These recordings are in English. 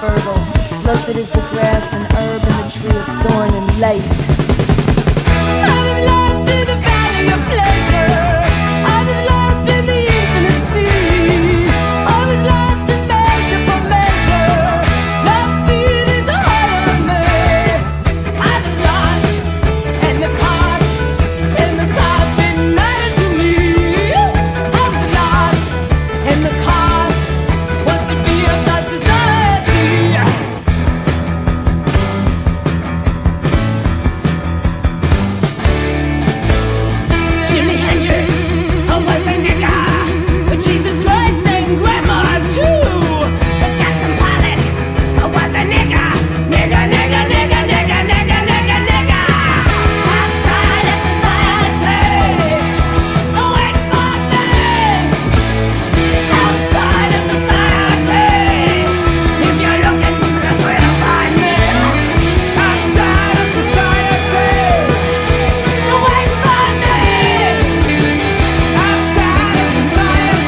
fertile. Blessed is the grass and herb and the tree of thorn and light. I was lost in the valley of pleasure. I was lost in the infinite sea. I was lost in measure for measure. Not feeling the heart of me. I was lost, and the cost didn't matter to me. I was lost, and the cost was to be of that society. Jimi Hendrix, I was a nigga, but Jesus Christ and grandma too. But Jackson Pollock, I was a nigga, nigga, nigga, nigga, nigga, nigga, nigga, nigga. Outside of society, wait for me. Outside of society, if you're looking, that's where to find me. Outside of society, wait for me. Outside of society.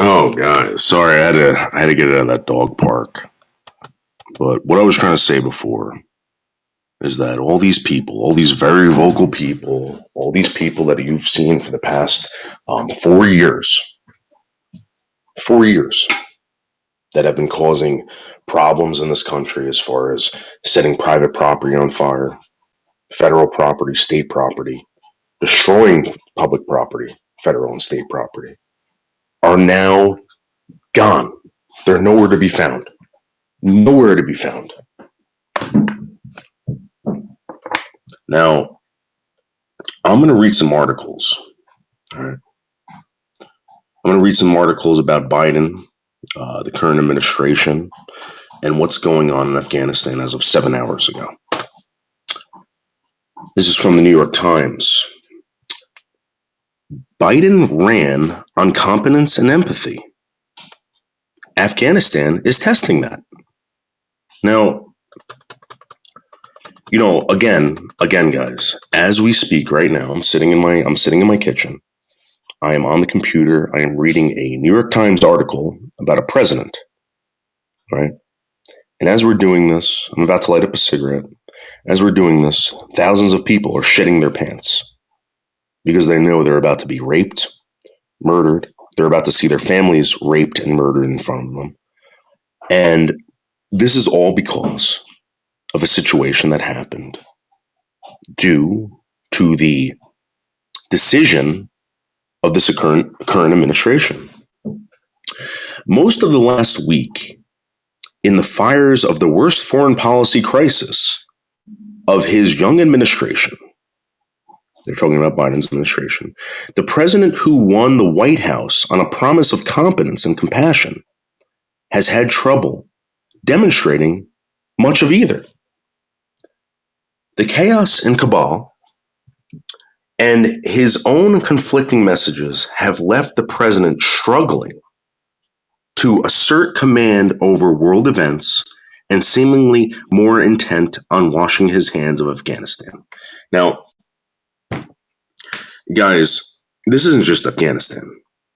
Oh, guys, sorry, I had to get out of that dog park. But what I was trying to say before is that all these people, all these very vocal people, all these people that you've seen for the past 4 years, that have been causing problems in this country as far as setting private property on fire, federal property, state property, destroying public property, federal and state property, are now gone. They're nowhere to be found. Nowhere to be found. Now, I'm going to read some articles. All right. I'm going to read some articles about Biden, the current administration, and what's going on in Afghanistan as of 7 hours ago. This is from the New York Times. Biden ran on competence and empathy. Afghanistan is testing that. Now, again, guys, as we speak right now, I'm sitting in my kitchen. I am on the computer. I am reading a New York Times article about a president, right? And as we're doing this, I'm about to light up a cigarette. As we're doing this, thousands of people are shitting their pants because they know they're about to be raped, murdered. They're about to see their families raped and murdered in front of them. And this is all because of a situation that happened due to the decision of this current administration. Most of the last week, in the fires of the worst foreign policy crisis of his young administration, they're talking about Biden's administration, the president who won the White House on a promise of competence and compassion has had trouble demonstrating much of either. The chaos in Kabul and his own conflicting messages have left the president struggling to assert command over world events and seemingly more intent on washing his hands of Afghanistan. Now, guys, this isn't just Afghanistan.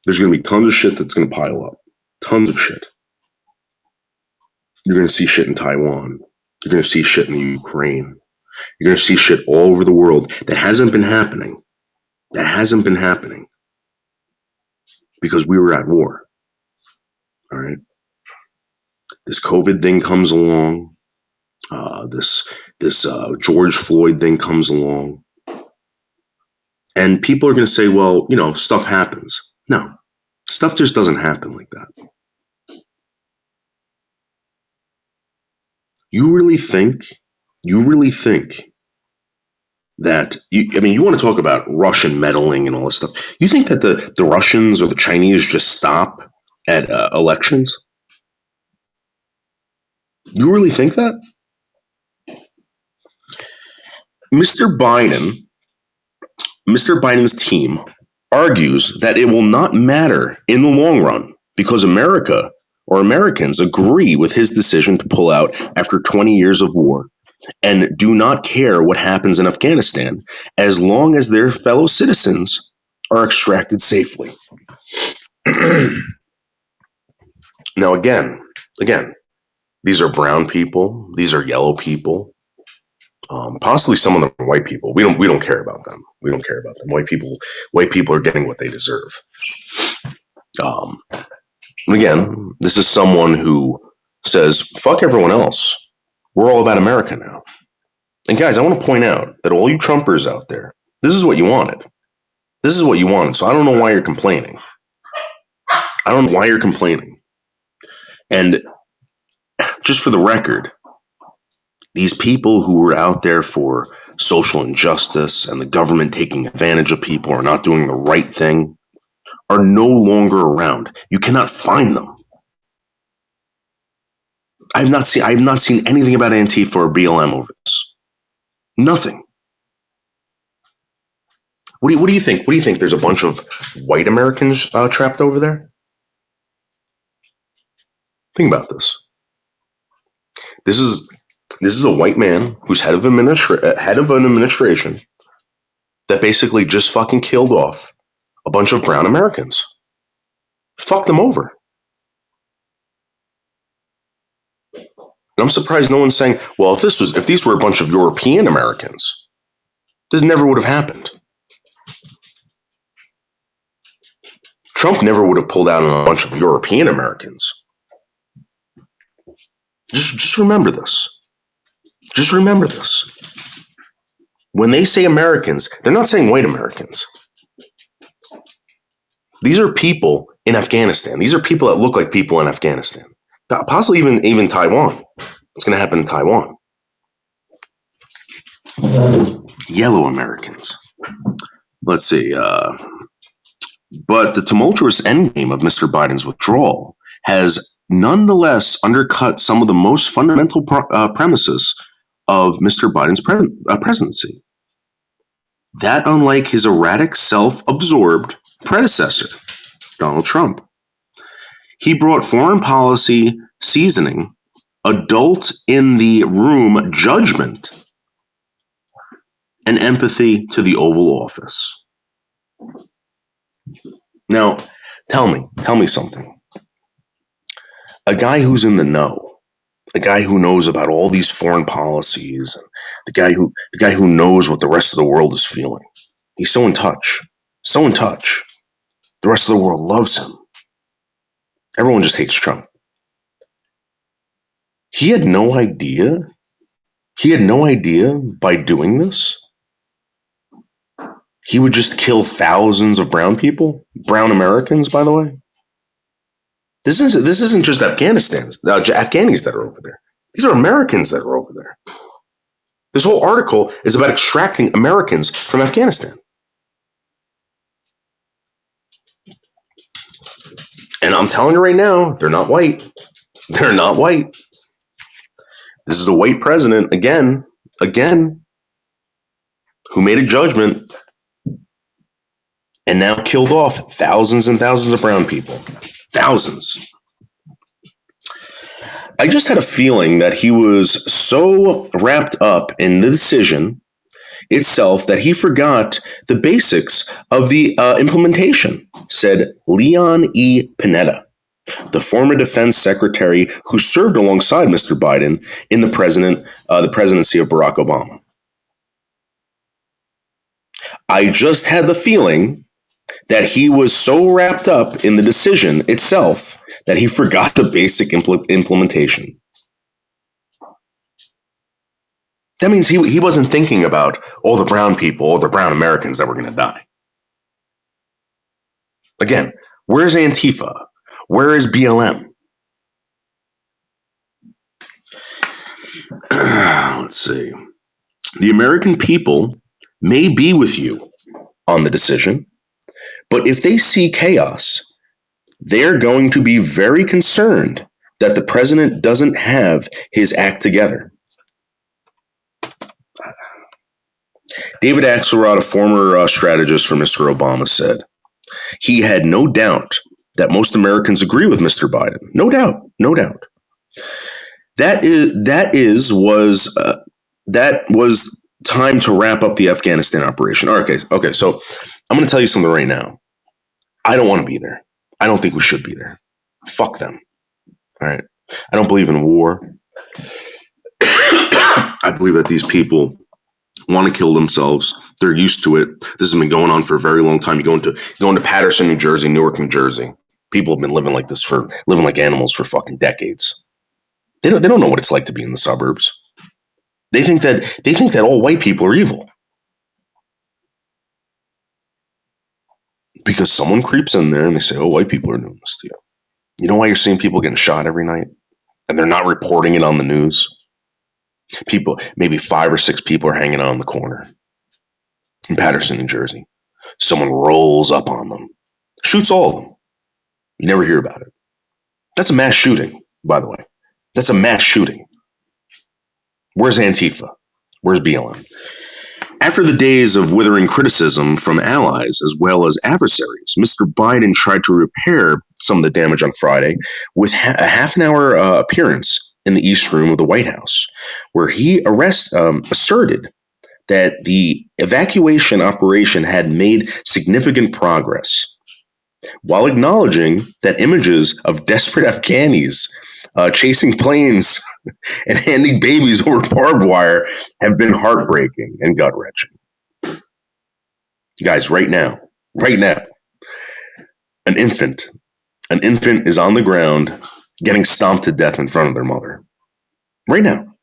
There's going to be tons of shit that's going to pile up. Tons of shit. You're going to see shit in Taiwan. You're going to see shit in the Ukraine. You're going to see shit all over the world that hasn't been happening. That hasn't been happening because we were at war. All right. This COVID thing comes along. This George Floyd thing comes along. And people are going to say, well, stuff happens. No, stuff Stuff just doesn't happen like that. You really think that you want to talk about Russian meddling and all this stuff. You think that the Russians or the Chinese just stop at elections? You really think that? Mr. Biden's team argues that it will not matter in the long run because America or Americans agree with his decision to pull out after 20 years of war and do not care what happens in Afghanistan as long as their fellow citizens are extracted safely. Now, again, these are brown people. These are yellow people. Possibly some of them are white people. We don't care about them. We don't care about them. White people are getting what they deserve. Again, this is someone who says, fuck everyone else. We're all about America now. And guys, I want to point out that all you Trumpers out there, this is what you wanted. This is what you wanted. So I don't know why you're complaining. I don't know why you're complaining. And just for the record, these people who were out there for social injustice and the government taking advantage of people or not doing the right thing are no longer around. You cannot find them. I have not seen anything about Antifa or BLM over this. Nothing. What do you think? What do you think? There's a bunch of white Americans trapped over there? Think about this. This is a white man who's head of an administration that basically just fucking killed off a bunch of brown Americans. Fuck them over. And I'm surprised no one's saying, well, if these were a bunch of European Americans, this never would have happened. Trump never would have pulled out on a bunch of European Americans. Just remember this. Just remember this. When they say Americans, they're not saying white Americans. These are people in Afghanistan. These are people that look like people in Afghanistan. Possibly even Taiwan. It's going to happen in Taiwan. Yellow Americans. Let's see. But the tumultuous endgame of Mr. Biden's withdrawal has nonetheless undercut some of the most fundamental premises of Mr. Biden's presidency. That, unlike his erratic, self-absorbed predecessor, Donald Trump, he brought foreign policy seasoning, adult in the room judgment, and empathy to the Oval Office. Now, tell me something. A guy who's in the know, a guy who knows about all these foreign policies, the guy who knows what the rest of the world is feeling. He's so in touch. The rest of the world loves him. Everyone just hates Trump. He had no idea by doing this, he would just kill thousands of brown people, brown Americans, by the way. This isn't just Afghanis that are over there. These are Americans that are over there. This whole article is about extracting Americans from Afghanistan. And I'm telling you right now, they're not white. They're not white. This is a white president, again, who made a judgment and now killed off thousands and thousands of brown people. Thousands. I just had a feeling that he was so wrapped up in the decision itself that he forgot the basics of the implementation, said Leon E. Panetta, the former defense secretary who served alongside Mr. Biden in the presidency of Barack Obama. I just had the feeling that he was so wrapped up in the decision itself that he forgot the basic implementation. That means he wasn't thinking about all the brown people, all the brown Americans that were going to die. Again, Where's Antifa? Where is BLM? Let's see. The American people may be with you on the decision, but if they see chaos, they're going to be very concerned that the president doesn't have his act together. David Axelrod, a former strategist for Mr. Obama, said he had no doubt that most Americans agree with Mr. Biden. No doubt, no doubt. That was time to wrap up the Afghanistan operation. Okay, so I'm going to tell you something right now. I don't want to be there. I don't think we should be there. Fuck them. All right. I don't believe in war. I believe that these people want to kill themselves. They're used to it. This has been going on for a very long time. You go into Paterson, New Jersey, Newark, New Jersey. People have been living like animals for fucking decades. They don't know what it's like to be in the suburbs. They think that all white people are evil. Because someone creeps in there and they say, oh, white people are doing this to you. You know why you're seeing people getting shot every night? And they're not reporting it on the news? People, maybe 5 or 6 people are hanging out on the corner in Paterson, New Jersey. Someone rolls up on them, shoots all of them. You never hear about it. That's a mass shooting, by the way. That's a mass shooting. Where's Antifa? Where's BLM? After the days of withering criticism from allies as well as adversaries, Mr. Biden tried to repair some of the damage on Friday with a half-an-hour appearance in the East Room of the White House, where he asserted that the evacuation operation had made significant progress, while acknowledging that images of desperate Afghanis chasing planes and handing babies over barbed wire have been heartbreaking and gut-wrenching. Guys, right now, an infant is on the ground getting stomped to death in front of their mother. Right now.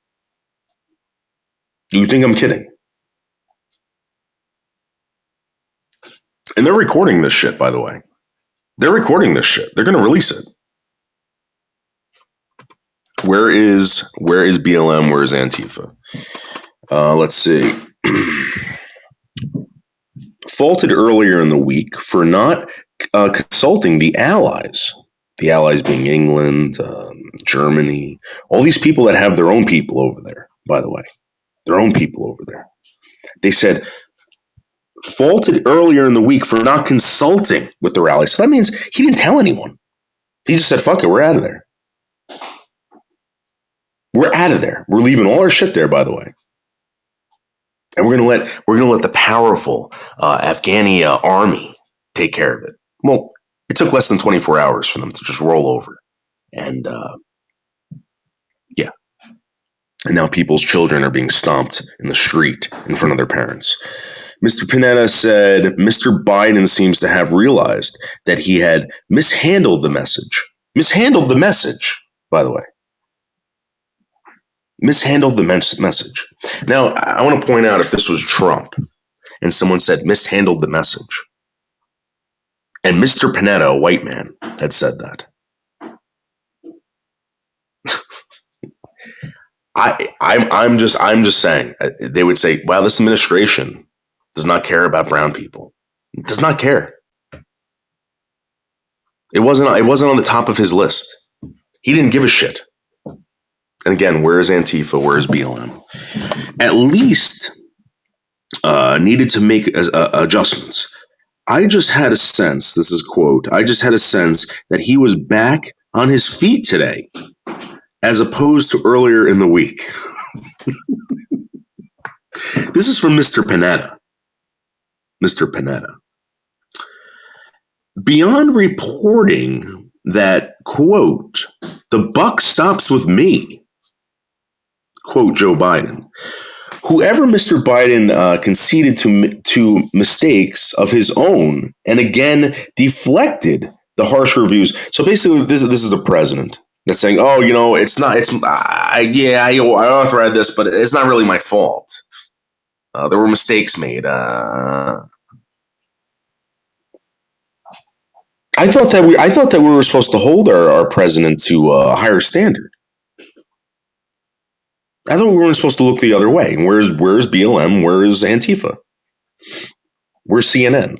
You think I'm kidding? And they're recording this shit, by the way. They're recording this shit. They're going to release it. Where is BLM? Where is Antifa? Let's see. Faulted earlier in the week for not consulting the allies. The allies being England, Germany, all these people that have their own people over there, by the way. Their own people over there. They said, faulted earlier in the week for not consulting with the rally. So that means he didn't tell anyone. He just said, fuck it, we're out of there. We're out of there. We're leaving all our shit there, by the way. And we're gonna let the powerful Afghani army take care of it. Well, it took less than 24 hours for them to just roll over. And yeah. And now people's children are being stomped in the street in front of their parents. Mr. Panetta said Mr. Biden seems to have realized that he had mishandled the message. Mishandled the message, by the way. Mishandled the message. Now, I want to point out, if this was Trump and someone said mishandled the message, and Mr. Panetta, a white man, had said that, I'm just saying, they would say, wow, this administration does not care about brown people. It does not care. It wasn't on the top of his list. He didn't give a shit. And again, where is Antifa? Where is BLM? At least needed to make adjustments. I just had a sense, this is a quote, I just had a sense that he was back on his feet today, as opposed to earlier in the week. This is from Mr. Panetta. Mr. Panetta. Beyond reporting that, quote, the buck stops with me, quote Joe Biden, whoever Mr. Biden conceded to mistakes of his own and again deflected the harsh reviews. So basically, this is a president that's saying, oh, you know, I authorized this, but it's not really my fault. There were mistakes made. I I thought that we were supposed to hold our president to a higher standard. I thought we weren't supposed to look the other way. Where's BLM? Where's Antifa? Where's CNN?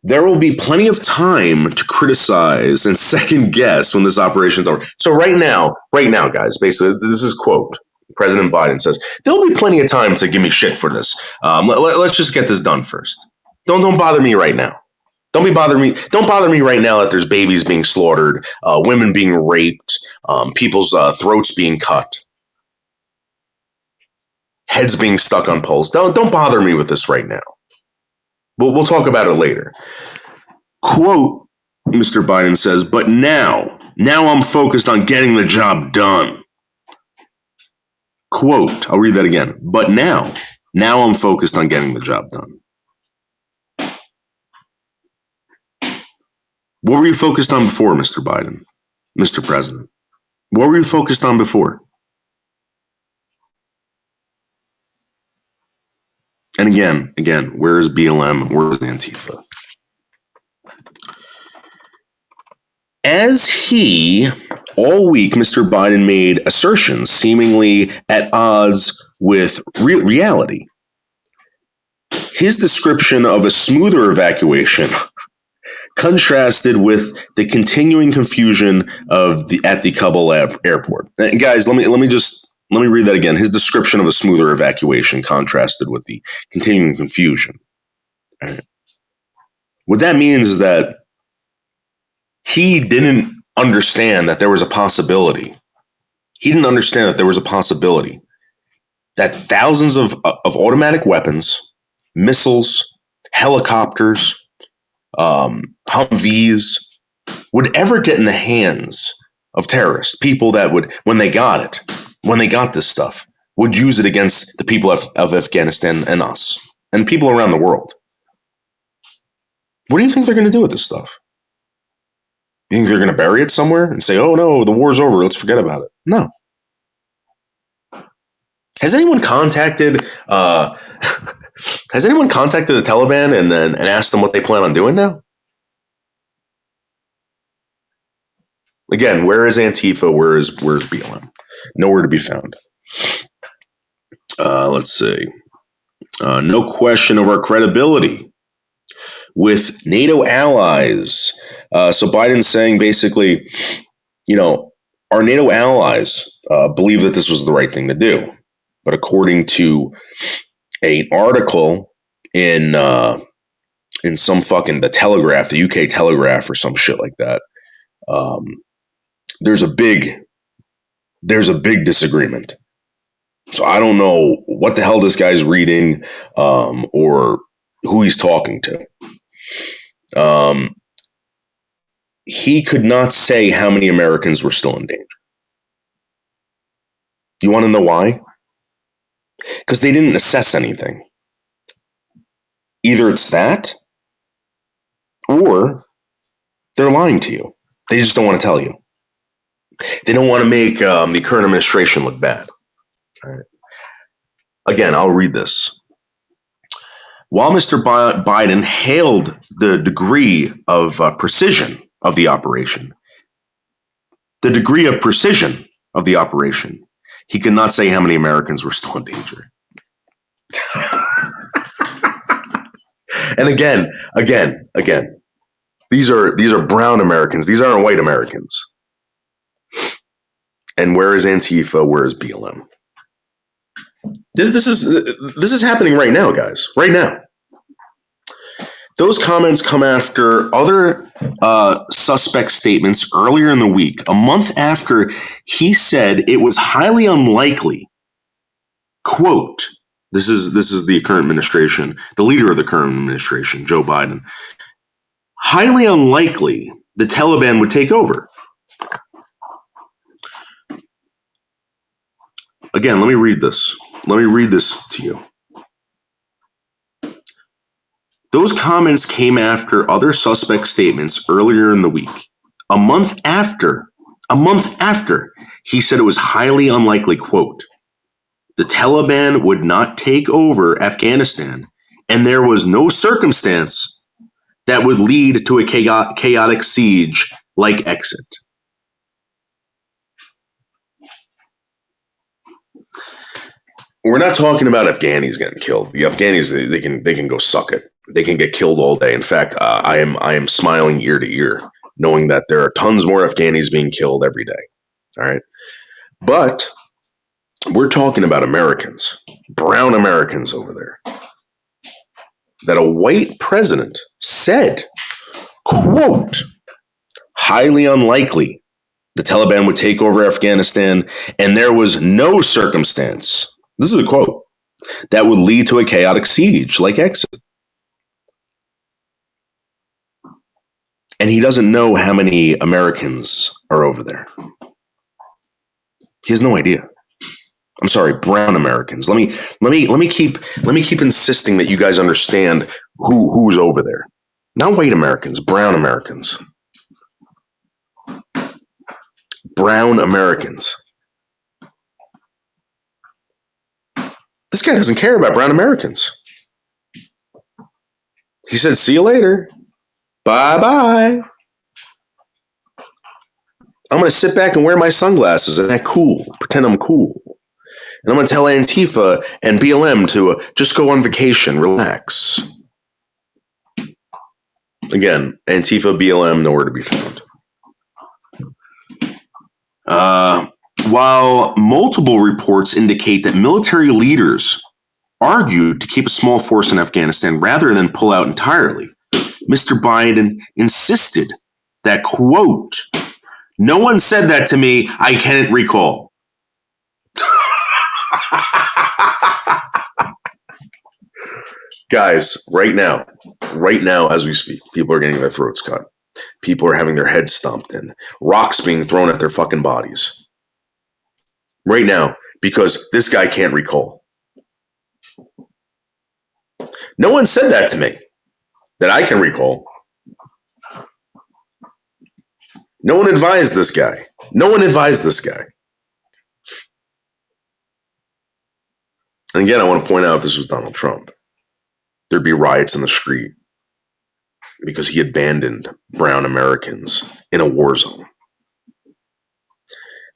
There will be plenty of time to criticize and second guess when this operation is over. So right now, guys, basically, this is quote. President Biden says, there'll be plenty of time to give me shit for this. Let's just get this done first. Don't bother me right now. Don't bother me right now that there's babies being slaughtered, women being raped, people's throats being cut, heads being stuck on poles. Don't bother me with this right now. We'll talk about it later. Quote, Mr. Biden says, but now I'm focused on getting the job done. Quote, I'll read that again. But now I'm focused on getting the job done. What were you focused on before, Mr. Biden, Mr. President? What were you focused on before? And again, where's BLM? Where's Antifa? As he, all week, Mr. Biden made assertions seemingly at odds with reality. His description of a smoother evacuation contrasted with the continuing confusion at the Kabul airport. And guys, let me read that again. His description of a smoother evacuation contrasted with the continuing confusion. All right. What that means is that he didn't understand that there was a possibility. He didn't understand that there was a possibility that thousands of automatic weapons, missiles, helicopters, Humvees would ever get in the hands of terrorists, people that would, when they got this stuff, would use it against the people of Afghanistan and us and people around the world. What do you think they're going to do with this stuff? You think they're going to bury it somewhere and say, oh no, the war's over, let's forget about it? No. Has anyone contacted the Taliban and asked them what they plan on doing now? Again, where is Antifa? Where's BLM? Nowhere to be found. Let's see. No question of our credibility with NATO allies. So Biden's saying basically, our NATO allies believe that this was the right thing to do. But according to an article in some fucking the Telegraph, the UK Telegraph or some shit like that, there's a big disagreement. So I don't know what the hell this guy's reading or who he's talking to. He could not say how many Americans were still in danger. You want to know why? Because they didn't assess anything. Either it's that, or they're lying to you. They just don't want to tell you. They don't want to make the current administration look bad. All right. Again, I'll read this. While Mr. Biden hailed the degree of precision of the operation, he could not say how many Americans were still in danger. And again, these are brown Americans. These aren't white Americans. And where is Antifa? Where is BLM? This is happening right now, guys. Right now. Those comments come after other suspect statements earlier in the week, a month after he said it was highly unlikely, quote, this is the current administration, the leader of the current administration, Joe Biden, highly unlikely the Taliban would take over. Again, let me read this. Let me read this to you. Those comments came after other suspect statements earlier in the week. A month after he said it was highly unlikely, quote, the Taliban would not take over Afghanistan, and there was no circumstance that would lead to a chaotic siege like Exit. We're not talking about Afghanis getting killed. The Afghanis, they can go suck it. They can get killed all day. In fact, I am smiling ear to ear, knowing that there are tons more Afghanis being killed every day. All right, but we're talking about Americans, brown Americans over there, that a white president said, quote, highly unlikely the Taliban would take over Afghanistan, and there was no circumstance, this is a quote, that would lead to a chaotic siege like Exit. And he doesn't know how many Americans are over there. He has no idea. I'm sorry, brown Americans. Let me keep insisting that you guys understand who's over there. Not white Americans, brown Americans. Brown Americans. This guy doesn't care about brown Americans. He said, see you later. Bye-bye. I'm going to sit back and wear my sunglasses and act cool, pretend I'm cool. And I'm going to tell Antifa and BLM to just go on vacation, relax. Again, Antifa, BLM, nowhere to be found. While multiple reports indicate that military leaders argued to keep a small force in Afghanistan rather than pull out entirely, Mr. Biden insisted that, quote, no one said that to me, I can't recall. Guys, right now, as we speak, people are getting their throats cut. People are having their heads stomped in. Rocks being thrown at their fucking bodies. Right now, because this guy can't recall. No one said that to me, that I can recall. No one advised this guy. No one advised this guy. And again, I want to point out this was Donald Trump. There'd be riots in the street because he abandoned brown Americans in a war zone.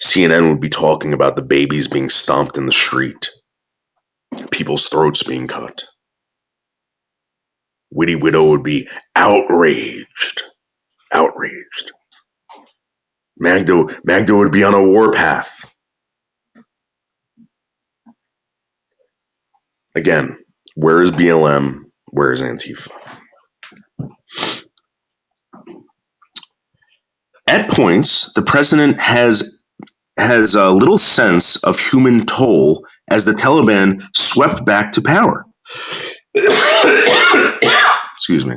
CNN would be talking about the babies being stomped in the street, people's throats being cut. Witty Widow would be outraged. Outraged. Magda would be on a warpath. Again, where is BLM? Where is Antifa? At points, the president has a little sense of human toll as the Taliban swept back to power. Excuse me.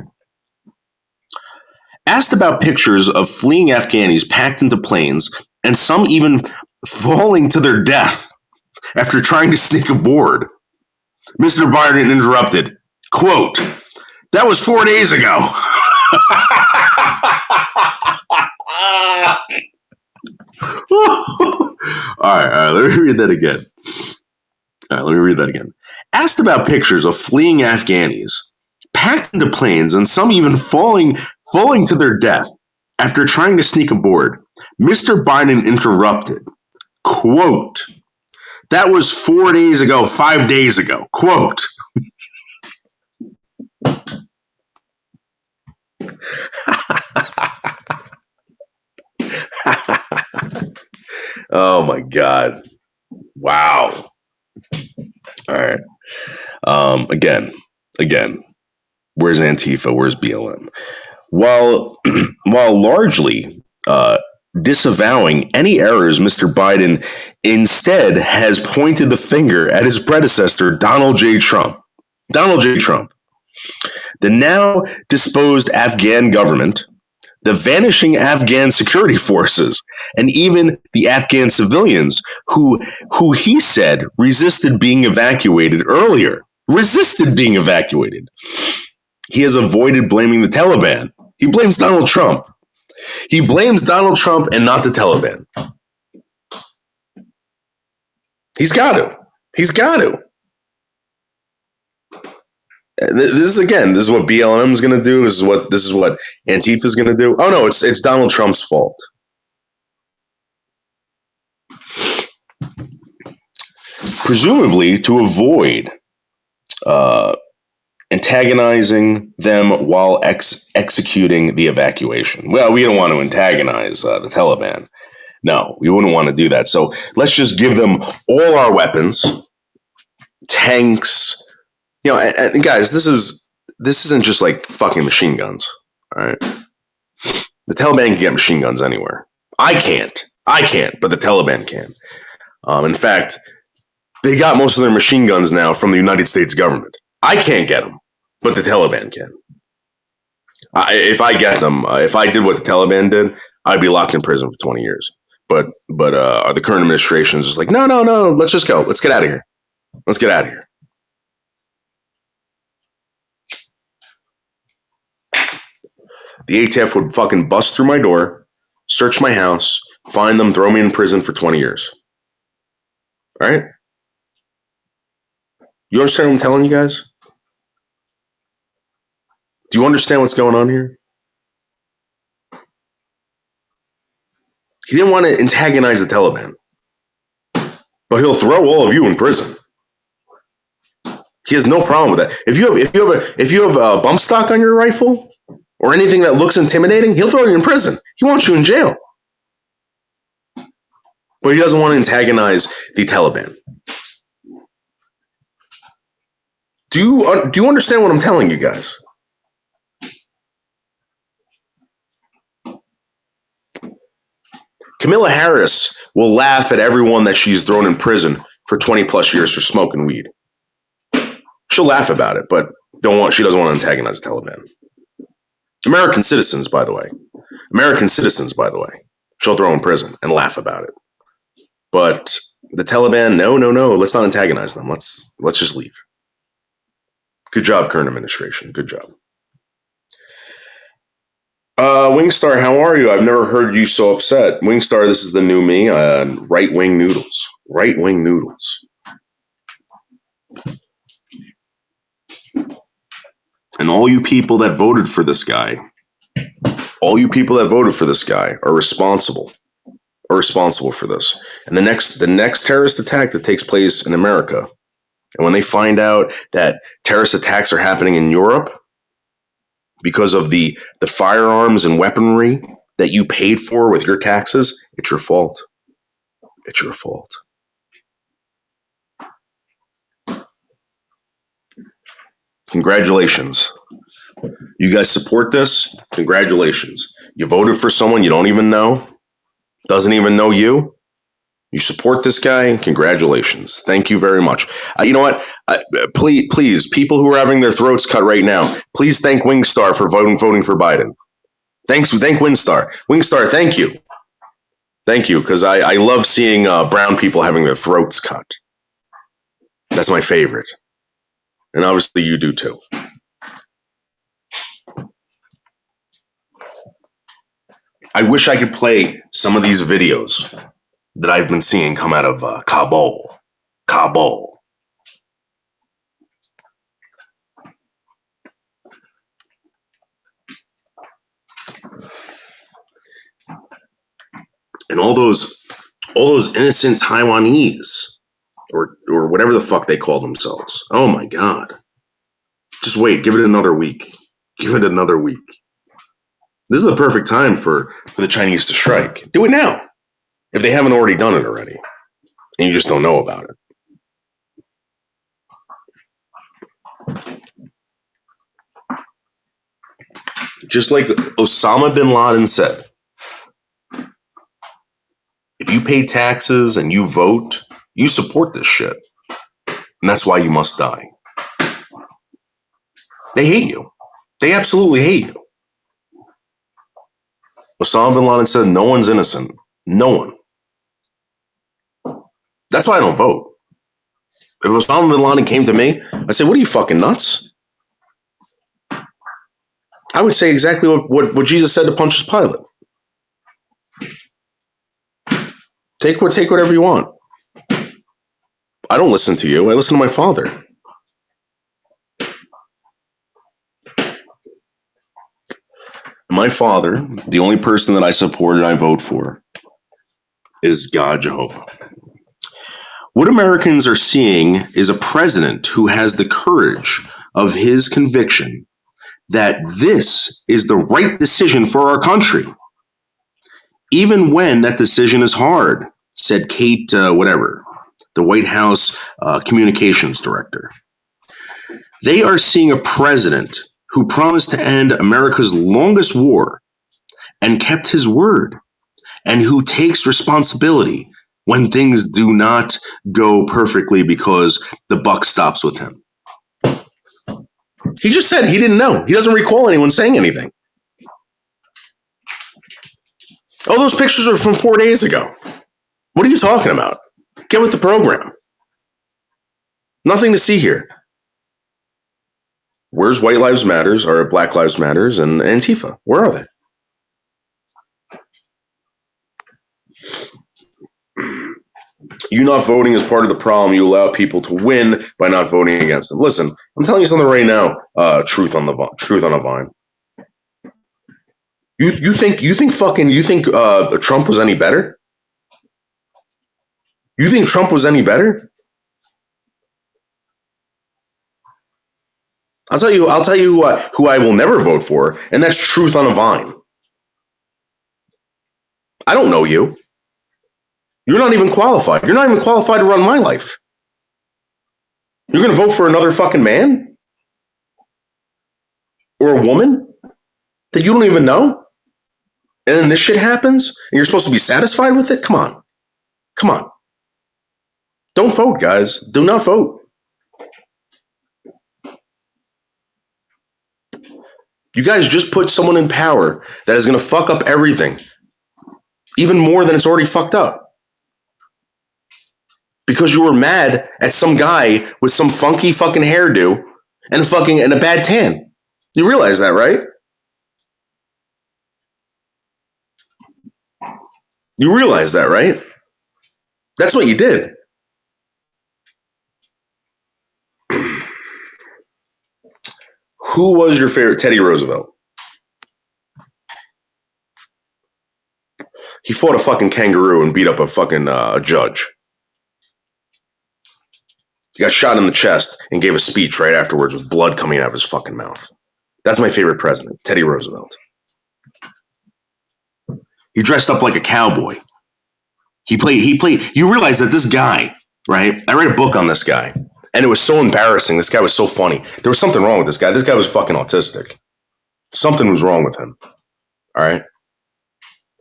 Asked about pictures of fleeing Afghanis packed into planes and some even falling to their death after trying to sneak aboard, Mr. Biden interrupted, quote, that was 4 days ago. All right, let me read that again. Asked about pictures of fleeing Afghanis packed into planes and some even falling to their death after trying to sneak aboard, Mr. Biden interrupted, quote, that was 4 days ago, 5 days ago, quote. Oh my God. Wow. All right. Again, where's Antifa? Where's BLM? While largely disavowing any errors, Mr. Biden instead has pointed the finger at his predecessor, Donald J. Trump. The now disposed Afghan government, the vanishing Afghan security forces, and even the Afghan civilians who he said resisted being evacuated earlier. He has avoided blaming the Taliban. He blames Donald Trump. He blames Donald Trump and not the Taliban. He's got to. This is what BLM is going to do. This is what Antifa is going to do. Oh no, it's Donald Trump's fault. Presumably to avoid antagonizing them while executing the evacuation. Well, we don't want to antagonize the Taliban. No, we wouldn't want to do that. So let's just give them all our weapons, tanks. You know, and guys, this isn't just like fucking machine guns. All right, the Taliban can get machine guns anywhere. I can't, but the Taliban can. In fact, they got most of their machine guns now from the United States government. I can't get them, but the Taliban can. If I get them, if I did what the Taliban did, I'd be locked in prison for 20 years. But the current administration is just like, no, let's just go. Let's get out of here. Let's get out of here. The ATF would fucking bust through my door, search my house, find them, throw me in prison for 20 years. All right? You understand what I'm telling you guys? Do you understand what's going on here? He didn't want to antagonize the Taliban, but he'll throw all of you in prison. He has no problem with that. If you have a bump stock on your rifle or anything that looks intimidating, he'll throw you in prison. He wants you in jail, but he doesn't want to antagonize the Taliban. Do you understand what I'm telling you guys? Kamala Harris will laugh at everyone that she's thrown in prison for 20 plus years for smoking weed. She'll laugh about it, but she doesn't want to antagonize the Taliban. American citizens, by the way. She'll throw in prison and laugh about it. But the Taliban, no, let's not antagonize them. Let's just leave. Good job, current administration. Good job. Wingstar, how are you? I've never heard you so upset. Wingstar, this is the new me. Right-wing noodles. Right-wing noodles. And all you people that voted for this guy, are responsible for this. And the next terrorist attack that takes place in America, and when they find out that terrorist attacks are happening in Europe because of the firearms and weaponry that you paid for with your taxes, it's your fault. It's your fault. Congratulations. You guys support this? Congratulations. You voted for someone you don't even know, doesn't even know you. You support this guy? Congratulations. Thank you very much. You know what? Please, people who are having their throats cut right now, please thank Wingstar for voting for Biden. Thank Wingstar. Wingstar, thank you. Thank you, because I love seeing brown people having their throats cut. That's my favorite. And obviously you do too. I wish I could play some of these videos that I've been seeing come out of Kabul. And all those innocent Taiwanese or whatever the fuck they call themselves. Oh my God. Just wait, give it another week. Give it another week. This is the perfect time for the Chinese to strike. Do it now. If they haven't already done it already. And you just don't know about it. Just like Osama bin Laden said, if you pay taxes and you vote, you support this shit. And that's why you must die. They hate you. They absolutely hate you. Osama bin Laden said no one's innocent. No one. That's why I don't vote. If Osama bin Laden came to me, I'd say, what are you, fucking nuts? I would say exactly what Jesus said to Pontius Pilate. Take whatever you want. I don't listen to you. I listen to my Father. My father, the only person that I support and I vote for, is God Jehovah. What Americans are seeing is a president who has the courage of his conviction that this is the right decision for our country, even when that decision is hard, said Kate, whatever, the White House communications director. They are seeing a president who promised to end America's longest war and kept his word, and who takes responsibility when things do not go perfectly because the buck stops with him. He just said he didn't know. He doesn't recall anyone saying anything. Oh, those pictures are from 4 days ago. What are you talking about? Get with the program. Nothing to see here. Where's White Lives Matters or Black Lives Matters and Antifa? Where are they? You not voting is part of the problem. You allow people to win by not voting against them. Listen, I'm telling you something right now. Truth on a vine. You think Trump was any better? You think Trump was any better? I'll tell you who I will never vote for, and that's Truth on a Vine. I don't know you. You're not even qualified. You're not even qualified to run my life. You're going to vote for another fucking man? Or a woman that you don't even know? And then this shit happens, and you're supposed to be satisfied with it? Come on. Come on. Don't vote, guys. Do not vote. You guys just put someone in power that is going to fuck up everything, even more than it's already fucked up. Because you were mad at some guy with some funky fucking hairdo and a bad tan. You realize that, right? You realize that, right? That's what you did. Who was your favorite? Teddy Roosevelt. He fought a fucking kangaroo and beat up a fucking judge. He got shot in the chest and gave a speech right afterwards with blood coming out of his fucking mouth. That's my favorite president, Teddy Roosevelt. He dressed up like a cowboy. He played. You realize that this guy, right? I read a book on this guy, and it was so embarrassing. This guy was so funny. There was something wrong with this guy. This guy was fucking autistic. Something was wrong with him. All right?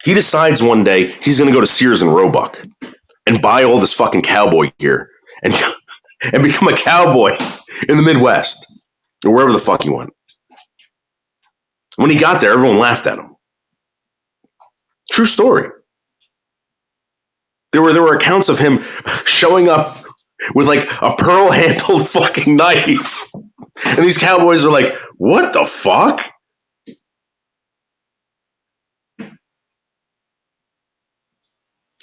He decides one day he's going to go to Sears and Roebuck and buy all this fucking cowboy gear and become a cowboy in the Midwest or wherever the fuck he went. When he got there, everyone laughed at him. True story. There were accounts of him showing up with like a pearl-handled fucking knife. And these cowboys are like, what the fuck?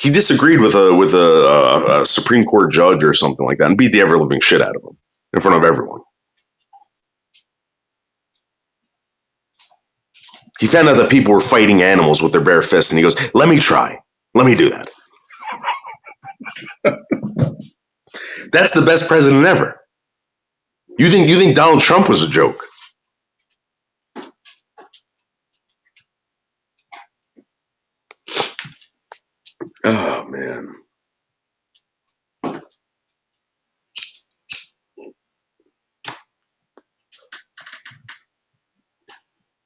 He disagreed with a Supreme Court judge or something like that and beat the ever-living shit out of him in front of everyone. He found out that people were fighting animals with their bare fists, and he goes, let me try. Let me do that. That's the best president ever. You think Donald Trump was a joke? Oh, man.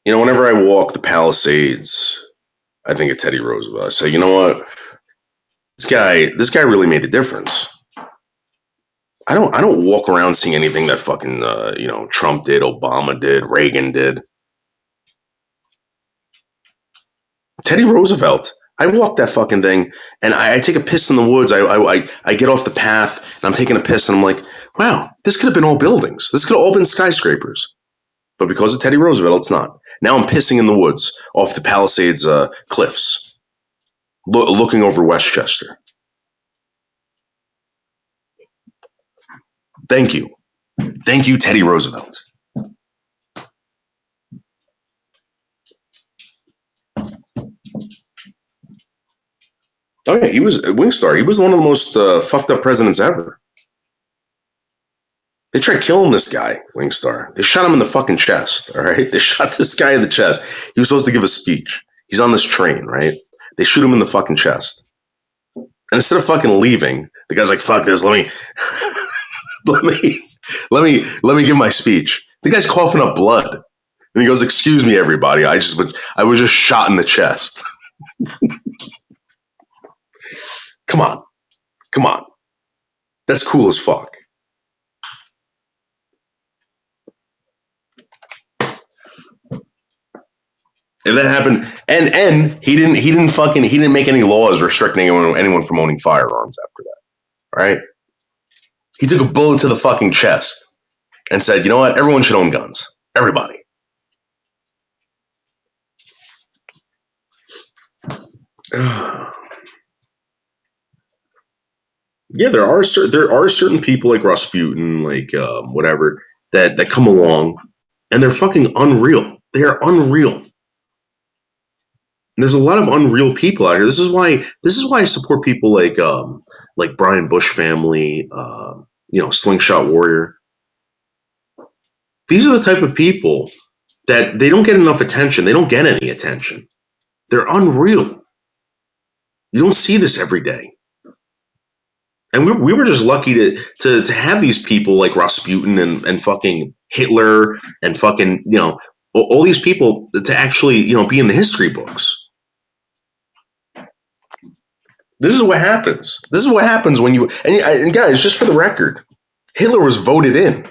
You know, whenever I walk the Palisades, I think of Teddy Roosevelt. I say, you know what? This guy really made a difference. I don't walk around seeing anything that fucking Trump did, Obama did, Reagan did. Teddy Roosevelt. I walk that fucking thing, and I take a piss in the woods. I get off the path, and I'm taking a piss, and I'm like, wow, this could have been all buildings. This could have all been skyscrapers. But because of Teddy Roosevelt, it's not. Now I'm pissing in the woods off the Palisades cliffs, looking over Westchester. Thank you. Thank you, Teddy Roosevelt. Oh yeah, he was Wingstar. He was one of the most fucked up presidents ever. They tried killing this guy, Wingstar. They shot him in the fucking chest. All right, they shot this guy in the chest. He was supposed to give a speech. He's on this train, right? They shoot him in the fucking chest. And instead of fucking leaving, the guy's like, "Fuck this. Let me give my speech." The guy's coughing up blood, and he goes, "Excuse me, everybody. I was just shot in the chest." Come on. That's cool as fuck. If that happened, and he didn't make any laws restricting anyone from owning firearms after that. All right, he took a bullet to the fucking chest and said, "You know what? Everyone should own guns. Everybody." Yeah, there are certain people like Rasputin, like whatever, that come along, and they're fucking unreal. They are unreal. And there's a lot of unreal people out here. This is why I support people like Brian Bush family, Slingshot Warrior. These are the type of people that they don't get enough attention. They don't get any attention. They're unreal. You don't see this every day. And we were just lucky to have these people like Rasputin and fucking Hitler and fucking, all these people to actually, be in the history books. This is what happens. This is what happens when you, and guys, just for the record, Hitler was voted in.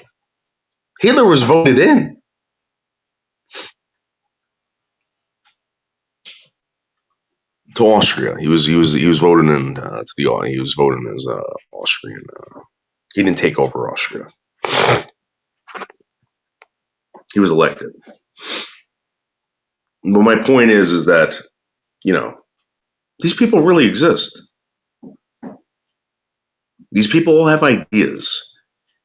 Hitler was voted in. To Austria. He was voted in he was voted in as Austrian. He didn't take over Austria. He was elected. But my point is that, these people really exist. These people all have ideas.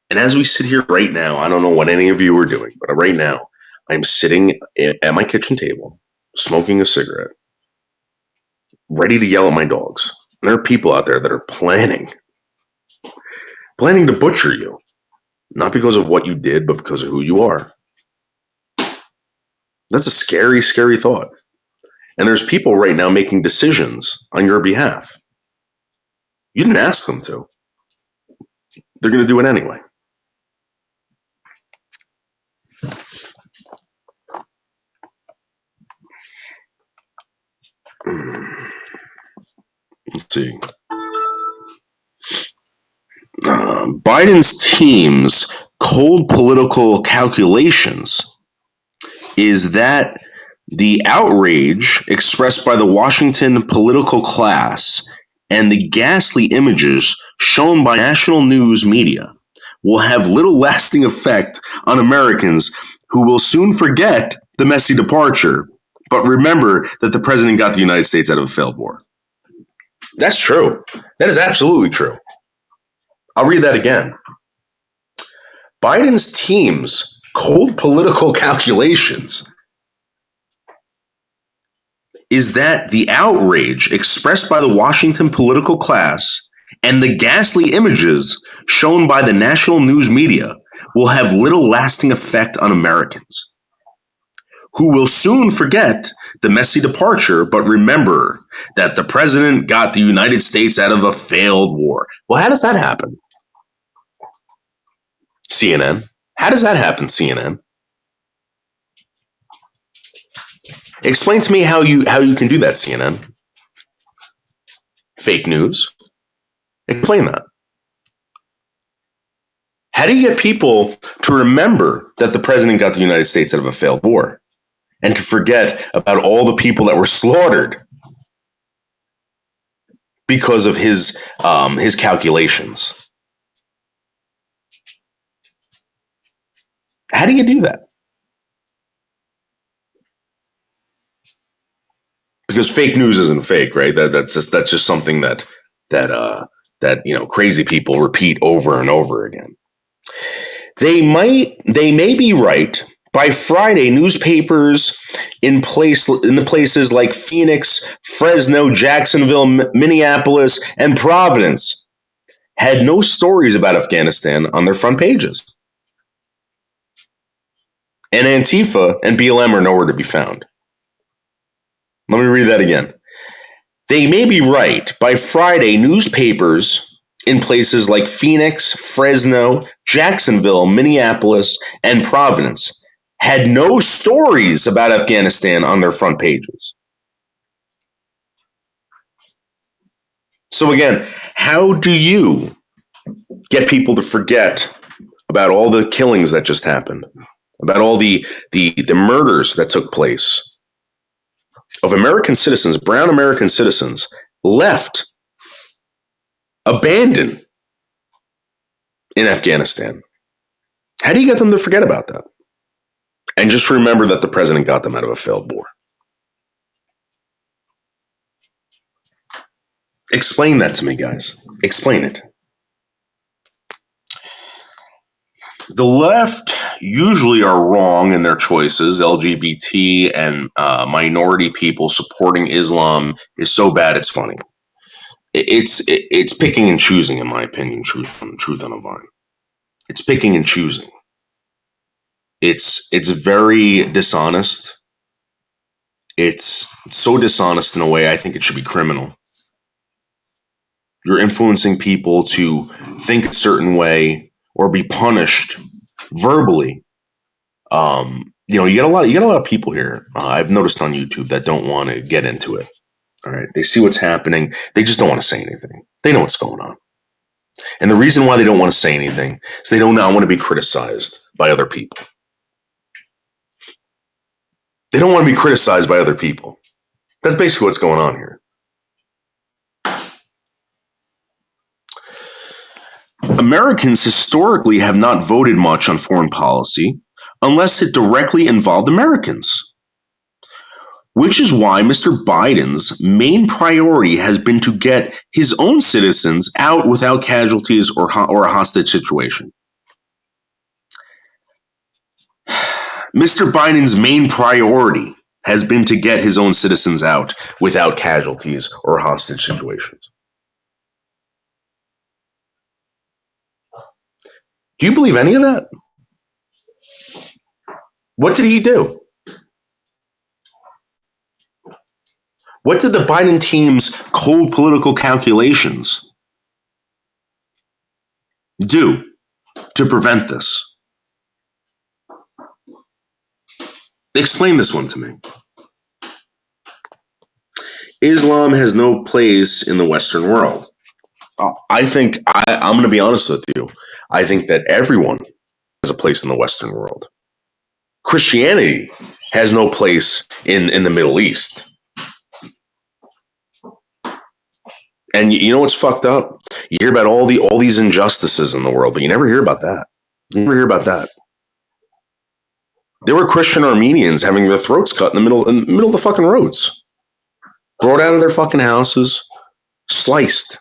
And as we sit here right now, I don't know what any of you are doing, but right now, I'm sitting at my kitchen table, smoking a cigarette, ready to yell at my dogs. And there are people out there that are planning to butcher you. Not because of what you did, but because of who you are. That's a scary, scary thought. And there's people right now making decisions on your behalf. You didn't ask them to. They're going to do it anyway. Let's see. Biden's team's cold political calculations is that the outrage expressed by the Washington political class and the ghastly images shown by national news media will have little lasting effect on Americans who will soon forget the messy departure, but remember that the president got the United States out of a failed war. That's true. That is absolutely true. I'll read that again. Biden's team's cold political calculations is that the outrage expressed by the Washington political class and the ghastly images shown by the national news media will have little lasting effect on Americans, who will soon forget the messy departure, but remember that the president got the United States out of a failed war. Well, how does that happen? CNN. How does that happen, CNN? Explain to me how you can do that, CNN. Fake news. Explain that. How do you get people to remember that the president got the United States out of a failed war and to forget about all the people that were slaughtered because of his calculations? How do you do that? Because fake news isn't fake, right? That's just something that crazy people repeat over and over again. They may be right By Friday, newspapers in the places like Phoenix, Fresno, Jacksonville, Minneapolis, and Providence had no stories about Afghanistan on their front pages. And Antifa and BLM are nowhere to be found. Let me read that again. They may be right. By Friday, newspapers in places like Phoenix, Fresno, Jacksonville, Minneapolis, and Providence had no stories about Afghanistan on their front pages. So again, how do you get people to forget about all the killings that just happened, about all the murders that took place of American citizens, brown American citizens, left, abandoned in Afghanistan? How do you get them to forget about that? And just remember that the president got them out of a failed war. Explain that to me, guys. Explain it. The left usually are wrong in their choices. LGBT and minority people supporting Islam is so bad it's funny. It's picking and choosing, in my opinion. Truth on a vine. It's picking and choosing. It's very dishonest. It's so dishonest in a way I think it should be criminal. You're influencing people to think a certain way or be punished verbally. You get a lot of people here. I've noticed on YouTube that don't want to get into it. All right, they see what's happening. They just don't want to say anything. They know what's going on, and the reason why they don't want to say anything is they do not want to be criticized by other people. They don't want to be criticized by other people. That's basically what's going on here. Americans historically have not voted much on foreign policy unless it directly involved Americans, which is why Mr. Biden's main priority has been to get his own citizens out without casualties or a hostage situation. Mr. Biden's main priority has been to get his own citizens out without casualties or hostage situations. Do you believe any of that? What did he do? What did the Biden team's cold political calculations do to prevent this? Explain this one to me. Islam has no place in the Western world. I think, I'm going to be honest with you, I think that everyone has a place in the Western world. Christianity has no place in the Middle East. And you know what's fucked up? You hear about all these injustices in the world, but you never hear about that. You never hear about that. There were Christian Armenians having their throats cut in the middle of the fucking roads. Brought out of their fucking houses, sliced.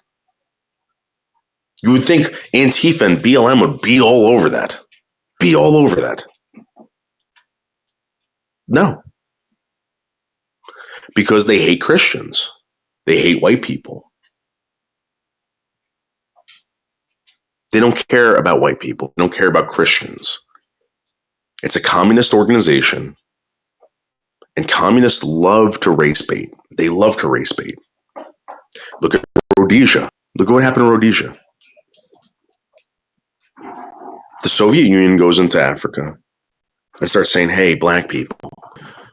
You would think Antifa and BLM would be all over that. Be all over that. No. Because they hate Christians. They hate white people. They don't care about white people. They don't care about Christians. It's a communist organization. And communists love to race bait. They love to race bait. Look at Rhodesia. Look at what happened in Rhodesia. The Soviet Union goes into Africa and starts saying, hey, black people,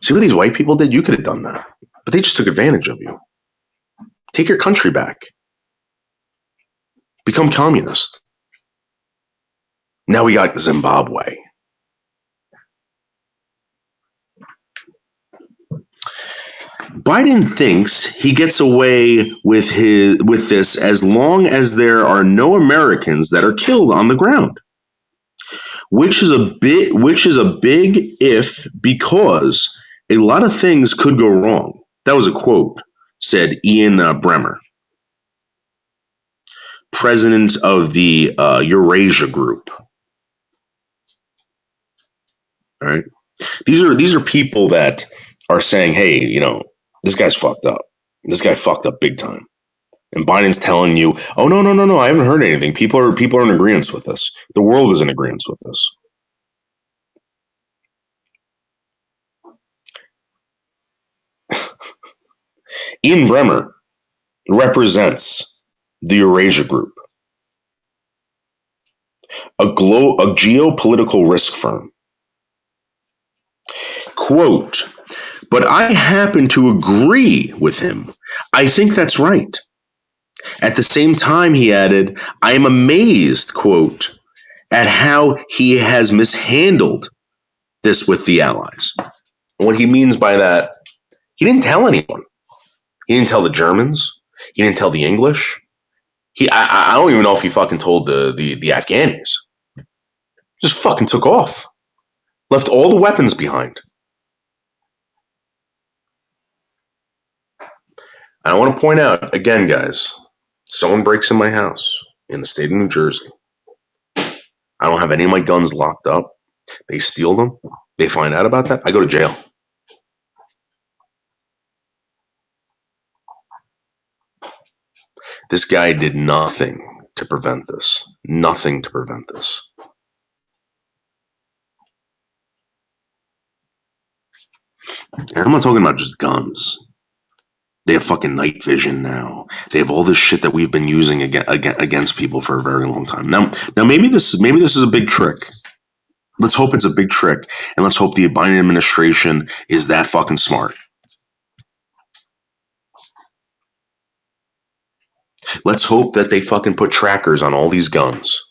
see what these white people did? You could have done that. But they just took advantage of you. Take your country back. Become communist. Now we got Zimbabwe. Biden thinks he gets away with this as long as there are no Americans that are killed on the ground. Which is a big if, because a lot of things could go wrong. That was a quote, said Ian Bremmer, president of the Eurasia Group. All right. These are people that are saying, hey, this guy's fucked up. This guy fucked up big time. And Biden's telling you, oh no, I haven't heard anything. People are in agreement with this. The world is in agreement with this. Ian Bremmer represents the Eurasia Group, a geopolitical risk firm. Quote, but I happen to agree with him. I think that's right. At the same time, he added, I am amazed, quote, at how he has mishandled this with the allies. And what he means by that, he didn't tell anyone. He didn't tell the Germans. He didn't tell the English. I don't even know if he fucking told the Afghanis. Just fucking took off. Left all the weapons behind. And I want to point out, again, guys, someone breaks in my house in the state of New Jersey. I don't have any of my guns locked up. They steal them. They find out about that. I go to jail. This guy did nothing to prevent this. Nothing to prevent this. And I'm not talking about just guns. They have fucking night vision now. They have all this shit that we've been using against people for a very long time. Now maybe this is a big trick. Let's hope it's a big trick, and let's hope the Biden administration is that fucking smart. Let's hope that they fucking put trackers on all these guns,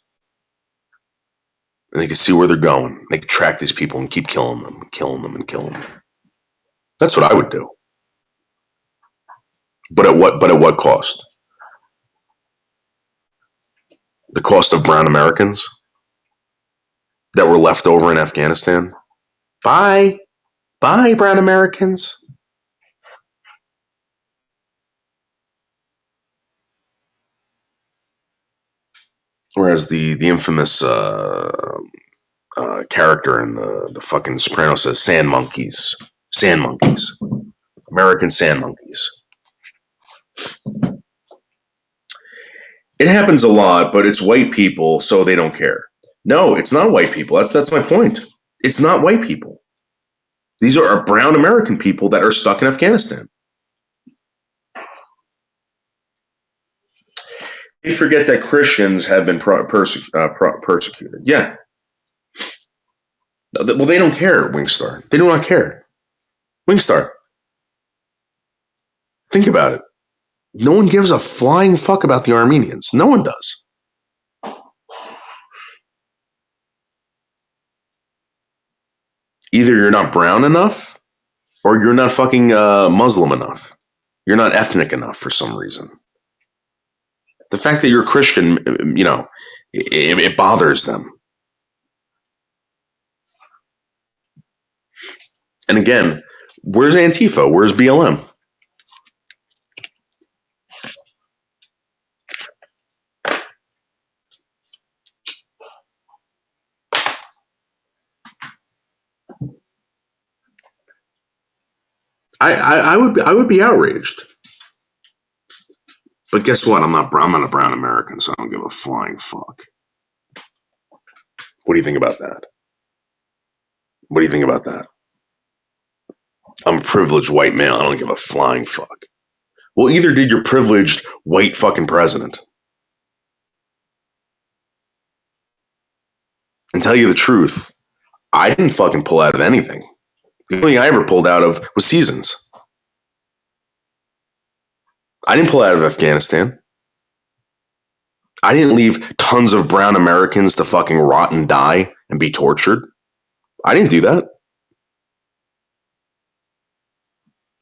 and they can see where they're going. They can track these people and keep killing them, and killing them, and killing them. That's what I would do. But at what cost? The cost of brown Americans that were left over in Afghanistan? Bye, brown Americans. Whereas the infamous character in the fucking Sopranos says, sand monkeys, American sand monkeys. It happens a lot, but it's white people, so they don't care. No, it's not white people. That's my point. It's not white people. These are brown American people that are stuck in Afghanistan. They forget that Christians have been persecuted. Yeah. Well, they don't care, Wingstar. They do not care. Wingstar, think about it. No one gives a flying fuck about the Armenians. No one does. Either you're not brown enough, or you're not fucking Muslim enough. You're not ethnic enough for some reason. The fact that you're a Christian, it bothers them. And again, where's Antifa? Where's BLM? I would be outraged. But guess what? I'm not a brown American, so I don't give a flying fuck. What do you think about that? What do you think about that? I'm a privileged white male. I don't give a flying fuck. Well, either did your privileged white fucking president. And tell you the truth, I didn't fucking pull out of anything. The only thing I ever pulled out of was seasons. I didn't pull out of Afghanistan. I didn't leave tons of brown Americans to fucking rot and die and be tortured. I didn't do that.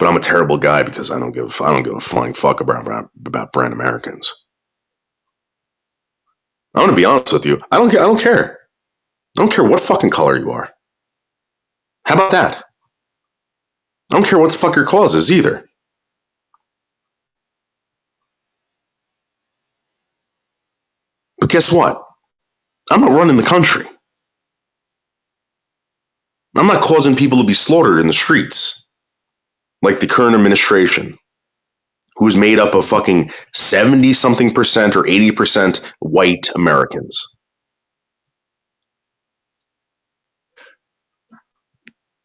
But I'm a terrible guy because I don't give a flying fuck about brown Americans. I want to be honest with you. I don't care. I don't care what fucking color you are. How about that? I don't care what the fuck your cause is either. But guess what? I'm not running the country. I'm not causing people to be slaughtered in the streets like the current administration, who's made up of fucking 70-something% or 80% white Americans.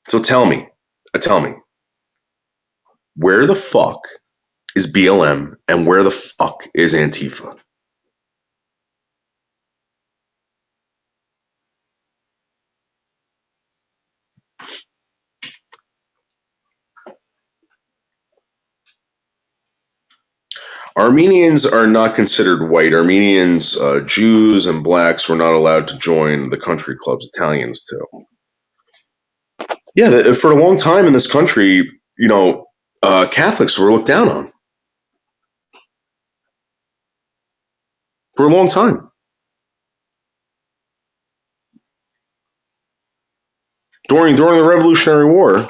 So tell me, where the fuck is BLM and where the fuck is Antifa? Armenians are not considered white. Armenians, Jews, and blacks were not allowed to join the country clubs. Italians too. Yeah, for a long time in this country, Catholics were looked down on. For a long time. During the Revolutionary War,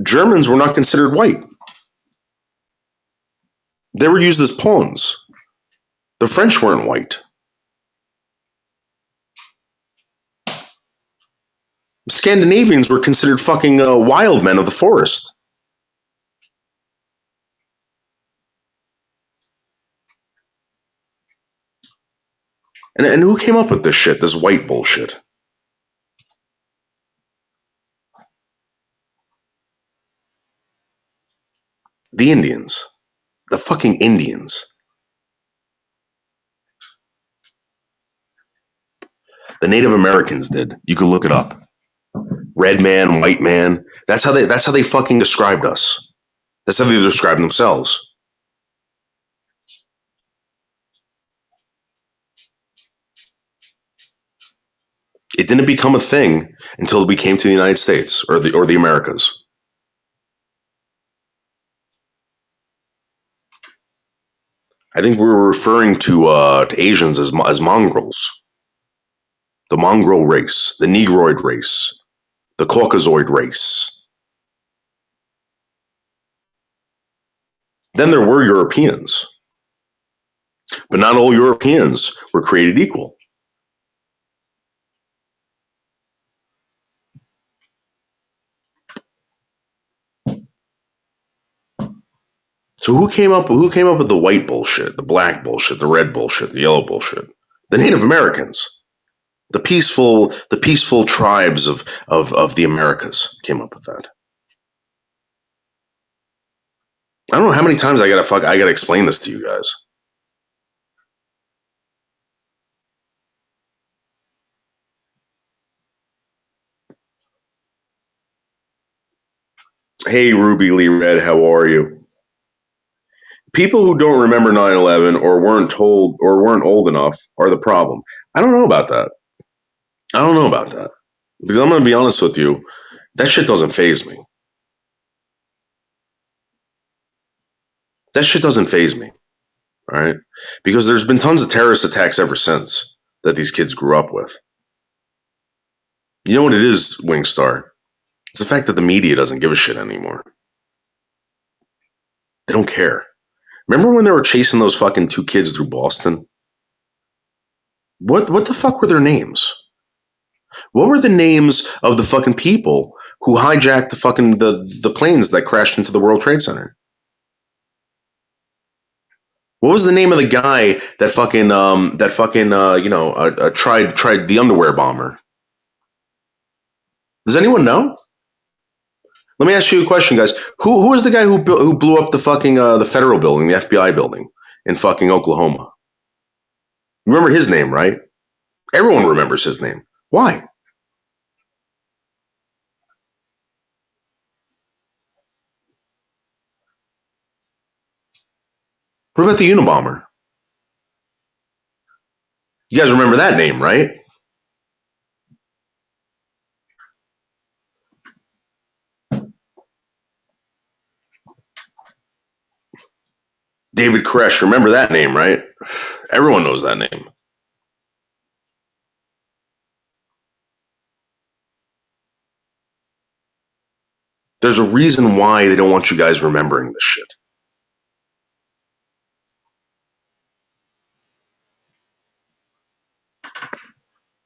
Germans were not considered white. They were used as pawns. The French weren't white. Scandinavians were considered fucking wild men of the forest. And who came up with this shit, this white bullshit? The Indians. The fucking Indians. The Native Americans did. You can look it up. Red man, white man. That's how they fucking described us. That's how they described themselves. It didn't become a thing until we came to the United States or the Americas. I think we were referring to Asians as mongrels. The mongrel race, the Negroid race, the Caucasoid race. Then there were Europeans. But not all Europeans were created equal. So who came up with the white bullshit, the black bullshit, the red bullshit, the yellow bullshit? The Native Americans. The peaceful tribes of the Americas came up with that. I don't know how many times I gotta explain this to you guys. Hey, Ruby Lee Red, how are you? People who don't remember 9/11 or weren't told or weren't old enough are the problem. I don't know about that. Because I'm going to be honest with you, that shit doesn't faze me. All right? Because there's been tons of terrorist attacks ever since that these kids grew up with. You know what it is, Wingstar? It's the fact that the media doesn't give a shit anymore. They don't care. Remember when they were chasing those fucking two kids through Boston? What the fuck were their names? What were the names of the fucking people who hijacked the fucking the planes that crashed into the World Trade Center? What was the name of the guy that tried the underwear bomber? Does anyone know? Let me ask you a question, guys. Who was the guy who blew up the fucking the federal building, the FBI building in fucking Oklahoma? Remember his name, right? Everyone remembers his name. Why? What about the Unabomber? You guys remember that name, right? David Koresh, remember that name, right? Everyone knows that name. There's a reason why they don't want you guys remembering this shit.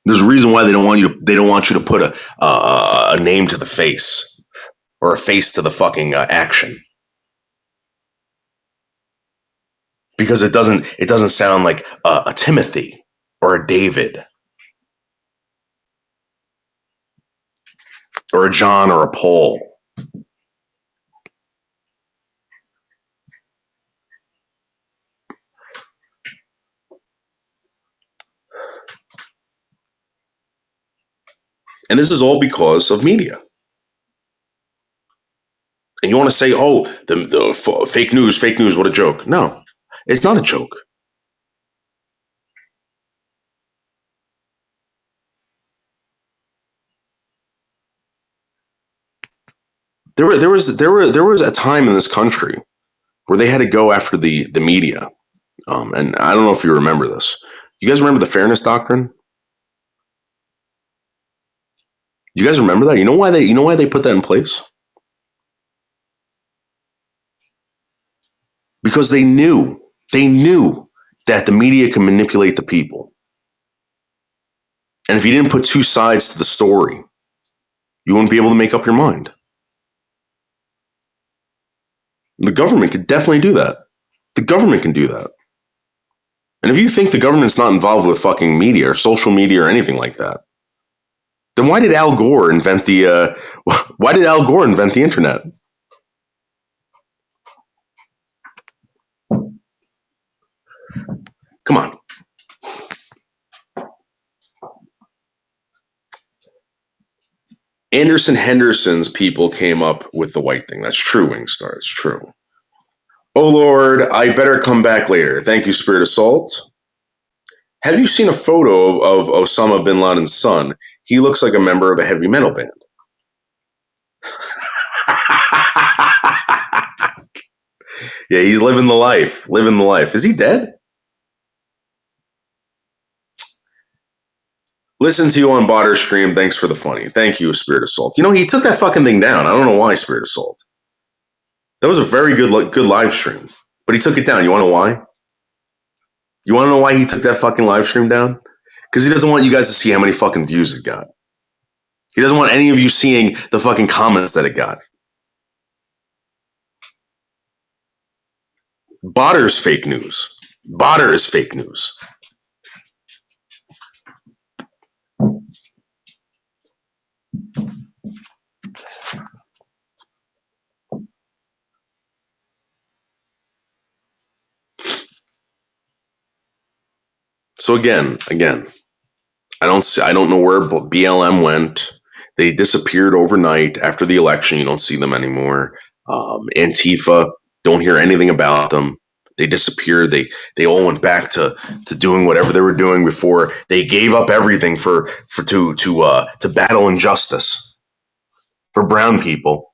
There's a reason why they don't want you to put a name to the face or a face to the fucking action, because it doesn't sound like a Timothy or a David or a John or a Paul. And this is all because of media. And you want to say, oh, the fake news, what a joke. No, it's not a joke. There was a time in this country where they had to go after the media. And I don't know if you remember this. You guys remember the fairness doctrine? You guys remember that? You know why they put that in place? Because they knew that the media can manipulate the people. And if you didn't put two sides to the story, you wouldn't be able to make up your mind. The government could definitely do that. The government can do that. And if you think the government's not involved with fucking media or social media or anything like that, then why did Al Gore invent the internet? Come on. Anderson Henderson's people came up with the white thing. That's true, Wingstar. It's true. Oh, Lord, I better come back later. Thank you, Spirit Assault. Have you seen a photo of Osama bin Laden's son? He looks like a member of a heavy metal band. Yeah, he's living the life. Living the life. Is he dead? Listen to you on Botter Stream. Thanks for the funny. Thank you, Spirit Assault. You know, he took that fucking thing down. I don't know why, Spirit Assault. That was a very good live stream. But he took it down. You want to know why? You want to know why he took that fucking live stream down? Because he doesn't want you guys to see how many fucking views it got. He doesn't want any of you seeing the fucking comments that it got. Botter's fake news. Botter is fake news. So again, I don't know where BLM went. They disappeared overnight after the election. You don't see them anymore. Antifa, don't hear anything about them. They disappeared. They all went back to doing whatever they were doing before. They gave up everything to battle injustice for brown people.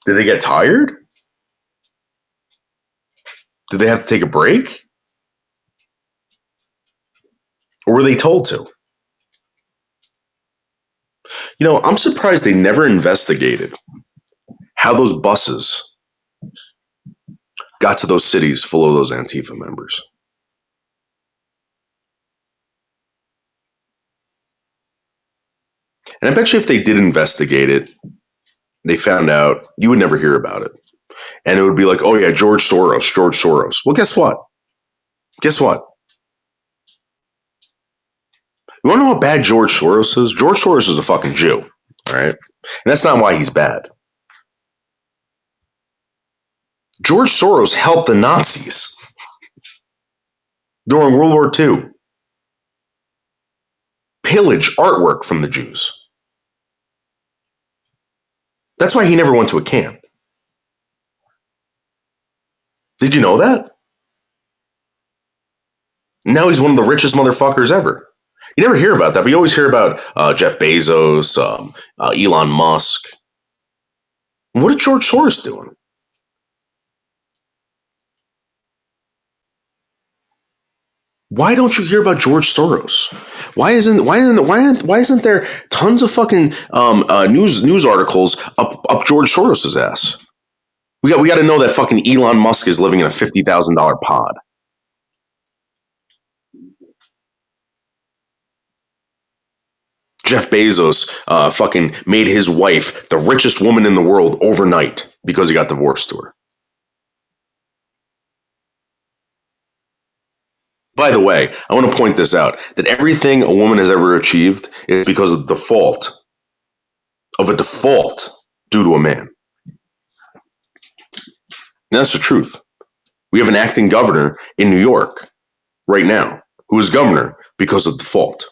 Did they get tired? Did they have to take a break? Or were they told to? You know, I'm surprised they never investigated how those buses got to those cities full of those Antifa members. And I bet you if they did investigate it, they found out, you would never hear about it. And it would be like, oh yeah, George Soros. Well, guess what? You want to know how bad George Soros is? George Soros is a fucking Jew, all right? And that's not why he's bad. George Soros helped the Nazis during World War II pillage artwork from the Jews. That's why he never went to a camp. Did you know that? Now he's one of the richest motherfuckers ever. You never hear about that, but you always hear about Jeff Bezos, Elon Musk. What is George Soros doing? Why don't you hear about George Soros? Why isn't there tons of fucking news articles up George Soros's ass? We got to know that fucking Elon Musk is living in a $50,000 pod. Jeff Bezos fucking made his wife the richest woman in the world overnight because he got divorced to her. By the way, I want to point this out, that everything a woman has ever achieved is because of the default due to a man. And that's the truth. We have an acting governor in New York right now who is governor because of default.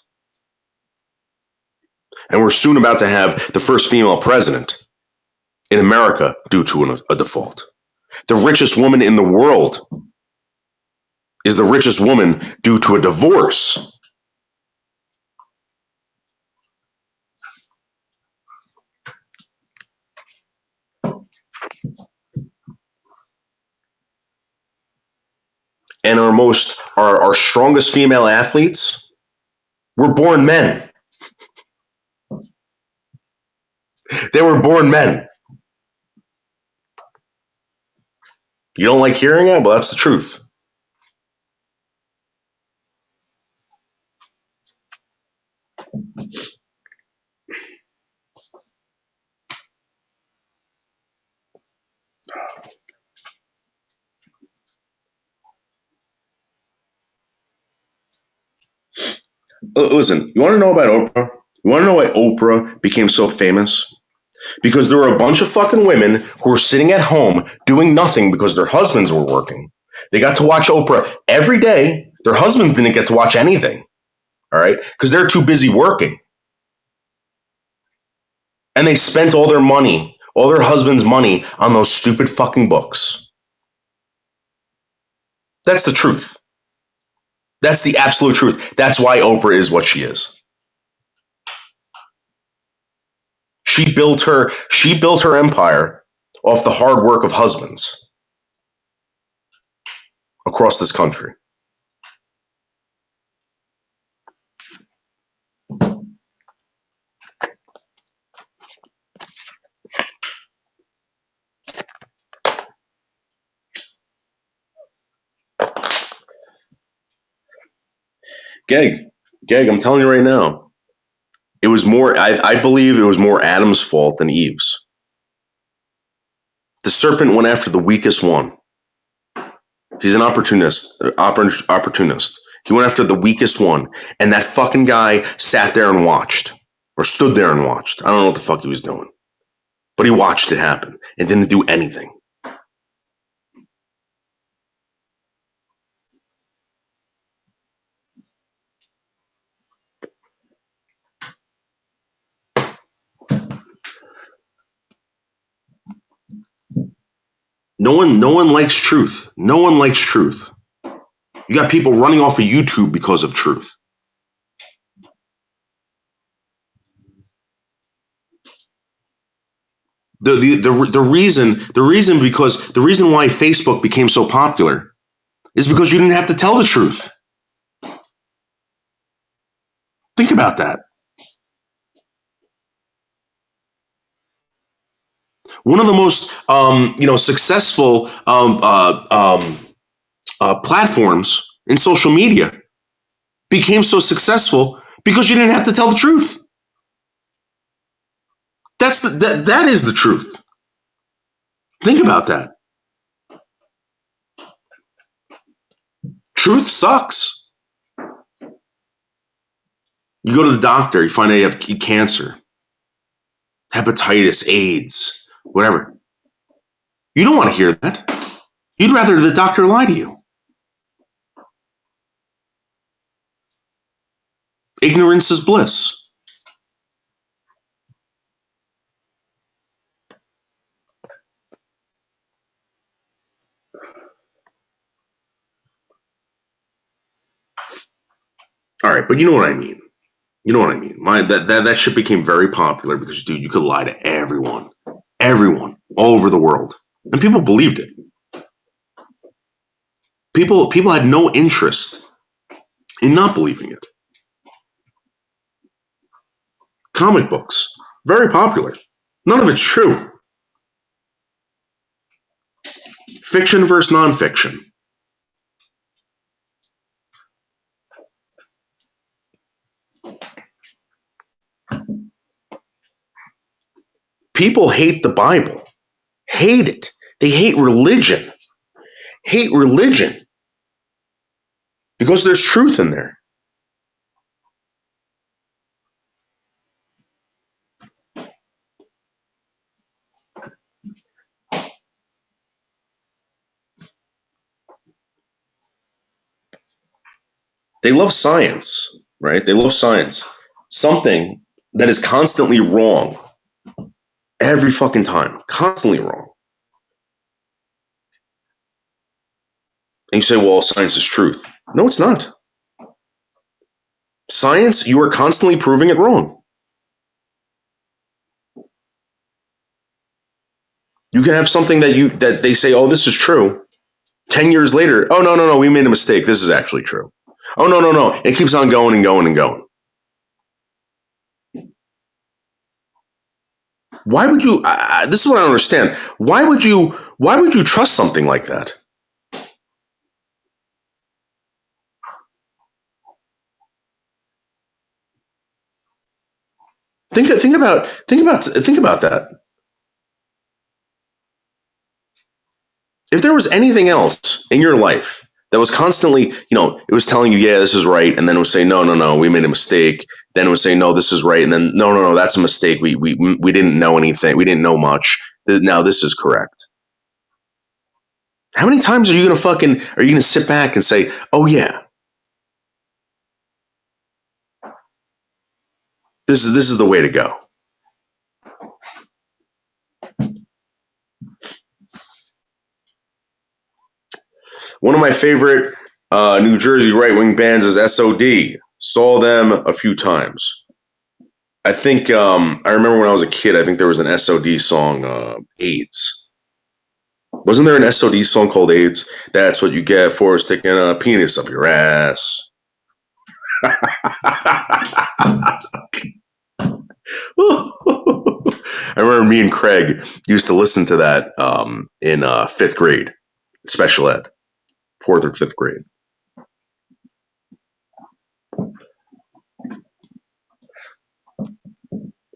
And we're soon about to have the first female president in America due to a default. The richest woman in the world is the richest woman due to a divorce. And our strongest female athletes were born men. They were born men. You don't like hearing it? Well, that's the truth. Listen, you want to know about Oprah? You want to know why Oprah became so famous? Because there were a bunch of fucking women who were sitting at home doing nothing because their husbands were working. They got to watch Oprah every day. Their husbands didn't get to watch anything. All right? Because they're too busy working. And they spent all their money, all their husband's money, on those stupid fucking books. That's the truth. That's the absolute truth. That's why Oprah is what she is. She built her empire off the hard work of husbands across this country. Geg, I'm telling you right now, it was more, I believe it was more Adam's fault than Eve's. The serpent went after the weakest one. He's an opportunist. He went after the weakest one, and that fucking guy sat there and watched, or stood there and watched. I don't know what the fuck he was doing, but he watched it happen and didn't do anything. No one likes truth. No one likes truth. You got people running off of YouTube because of truth. The reason why Facebook became so popular is because you didn't have to tell the truth. Think about that. One of the most successful platforms in social media became so successful because you didn't have to tell the truth. That is the truth. Think about that. Truth sucks. You go to the doctor, you find out you have cancer, hepatitis, AIDS, whatever. You don't want to hear that. You'd rather the doctor lie to you. Ignorance is bliss. All right, but you know what I mean. You know what I mean. That shit became very popular because, dude, you could lie to everyone, all over the world, and people believed it. People had no interest in not believing it. Comic books, very popular. None of it's true. Fiction versus nonfiction. People hate the Bible. Hate it. They hate religion. Hate religion. Because there's truth in there. They love science, right? They love science. Something that is constantly wrong. Every fucking time. Constantly wrong. And you say, well, science is truth. No, it's not. Science, you are constantly proving it wrong. You can have something that they say, oh, this is true. 10 years later, oh, no, we made a mistake. This is actually true. Oh, no. It keeps on going and going and going. Why would you, this is what I don't understand. Why would you trust something like that? Think about that. If there was anything else in your life that was constantly, it was telling you, yeah, this is right, and then it would say, no, we made a mistake. Then it would say, no, this is right, and then no, that's a mistake. We didn't know anything. We didn't know much. Now this is correct. How many times are you gonna sit back and say, oh yeah, this is the way to go? One of my favorite New Jersey right-wing bands is SOD. Saw them a few times. I think I remember when I was a kid, I think there was an SOD song, AIDS. Wasn't there an SOD song called AIDS? That's what you get for sticking a penis up your ass. I remember me and Craig used to listen to that in 5th grade, special ed, 4th or 5th grade.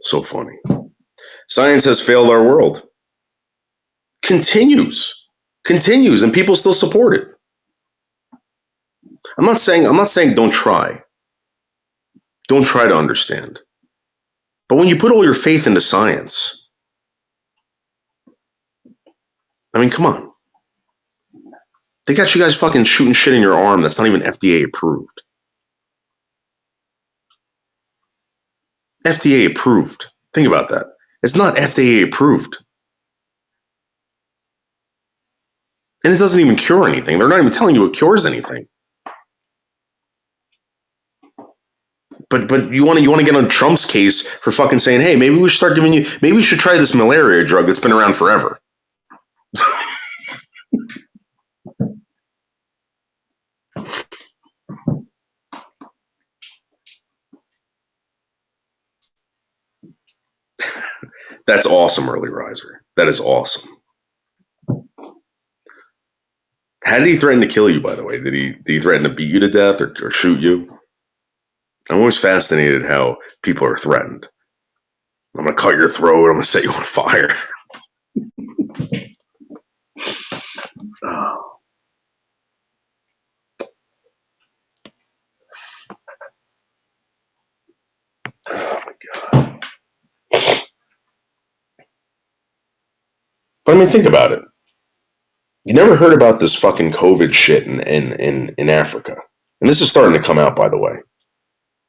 So funny. Science has failed our world. Continues, and people still support it. I'm not saying don't try. Don't try to understand. But when you put all your faith into science, I mean, come on. They got you guys fucking shooting shit in your arm that's not even FDA approved. FDA approved. Think about that. It's not FDA approved. And it doesn't even cure anything. They're not even telling you it cures anything. But you want to get on Trump's case for fucking saying, hey, maybe we should try this malaria drug that's been around forever. That's awesome, early riser. That is awesome. How did he threaten to kill you, by the way? Did he threaten to beat you to death or shoot you? I'm always fascinated how people are threatened. I'm going to cut your throat. I'm going to set you on fire. Oh. Oh my God. But I mean, think about it. You never heard about this fucking COVID shit in Africa. And this is starting to come out, by the way.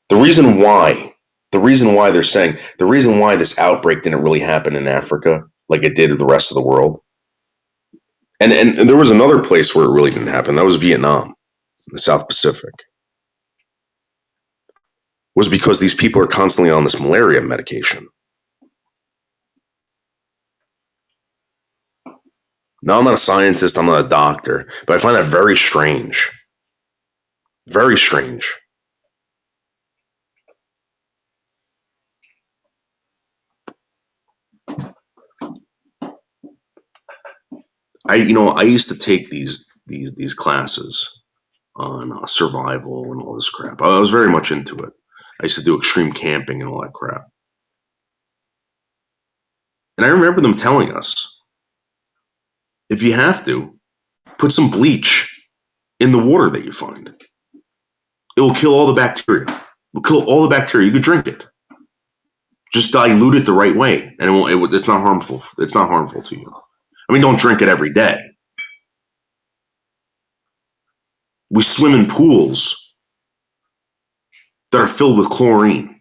The reason why they're saying, the reason why this outbreak didn't really happen in Africa like it did in the rest of the world. And there was another place where it really didn't happen. That was Vietnam, in the South Pacific. Was because these people are constantly on this malaria medication. Now, I'm not a scientist, I'm not a doctor, but I find that very strange. Very strange. I used to take these classes on survival and all this crap. I was very much into it. I used to do extreme camping and all that crap. And I remember them telling us, if you have to, put some bleach in the water that you find. It will kill all the bacteria. It will kill all the bacteria. You could drink it. Just dilute it the right way, and it's not harmful. It's not harmful to you. I mean, don't drink it every day. We swim in pools that are filled with chlorine.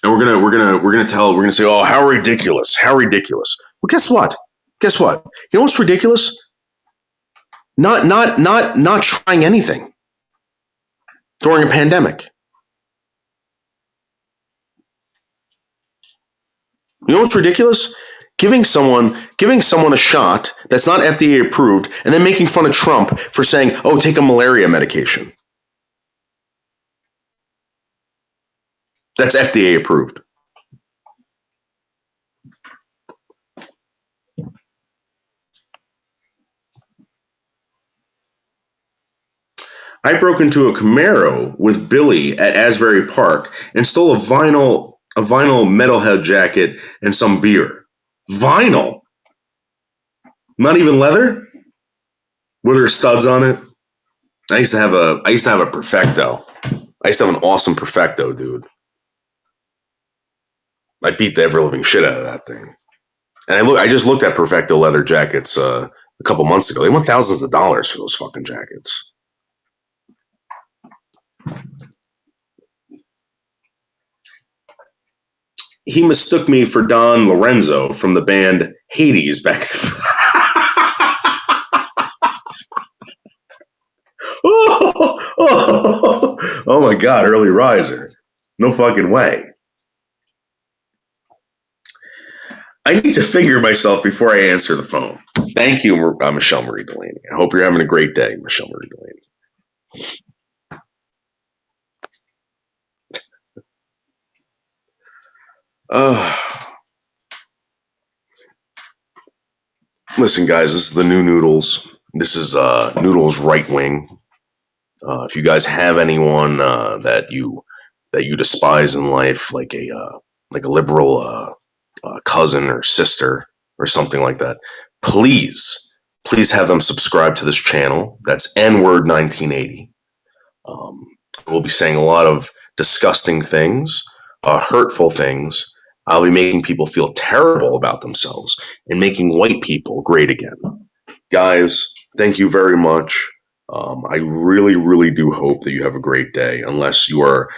And we're gonna say, oh, how ridiculous, how ridiculous. Well, guess what? Guess what? You know what's ridiculous? Not trying anything during a pandemic. You know what's ridiculous? Giving someone a shot that's not FDA approved, and then making fun of Trump for saying, "Oh, take a malaria medication." That's FDA approved. I broke into a Camaro with Billy at Asbury Park and stole a vinyl metalhead jacket and some beer. Vinyl? Not even leather? Were there studs on it? I used to have a Perfecto. I used to have an awesome Perfecto, dude. I beat the ever living shit out of that thing. And I just looked at Perfecto leather jackets a couple months ago. They went thousands of dollars for those fucking jackets. He mistook me for Don Lorenzo from the band Hades back. Oh my God, early riser. No fucking way. I need to figure myself before I answer the phone. Thank you, Michelle Marie Delaney. I hope you're having a great day, Michelle Marie Delaney. Listen, guys, this is the new Noodles. This is Noodles right wing. If you guys have anyone that you despise in life, like a liberal cousin or sister or something like that, please have them subscribe to this channel. That's N-word 1980. We'll be saying a lot of disgusting things, hurtful things. I'll be making people feel terrible about themselves and making white people great again. Guys, thank you very much. I really, really do hope that you have a great day, unless you are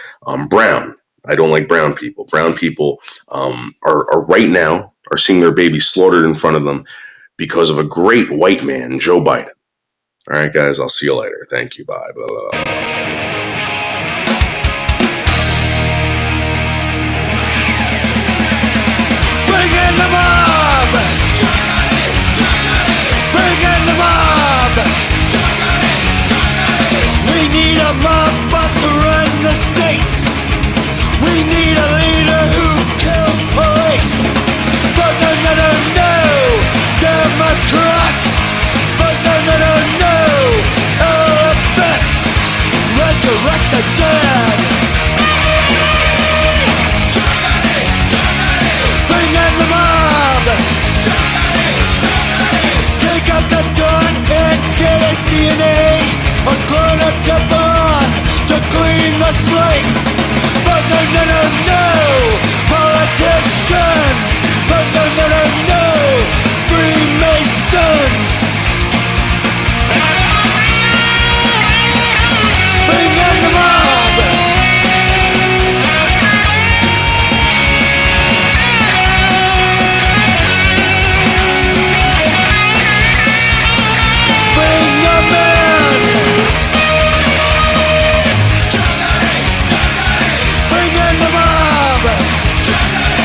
brown. I don't like brown people. Brown people are right now are seeing their babies slaughtered in front of them because of a great white man, Joe Biden. All right, guys, I'll see you later. Thank you. Bye. Blah, blah, blah. Bring in the mob! Bring in the mob! We need a mob buster in the States. We need a leader who kills police. But no, Democrats. But no, elephants. Resurrect the dead. Bring in the mob. Take out the gun and get his DNA. A clone up to burn to clean the slate. But no,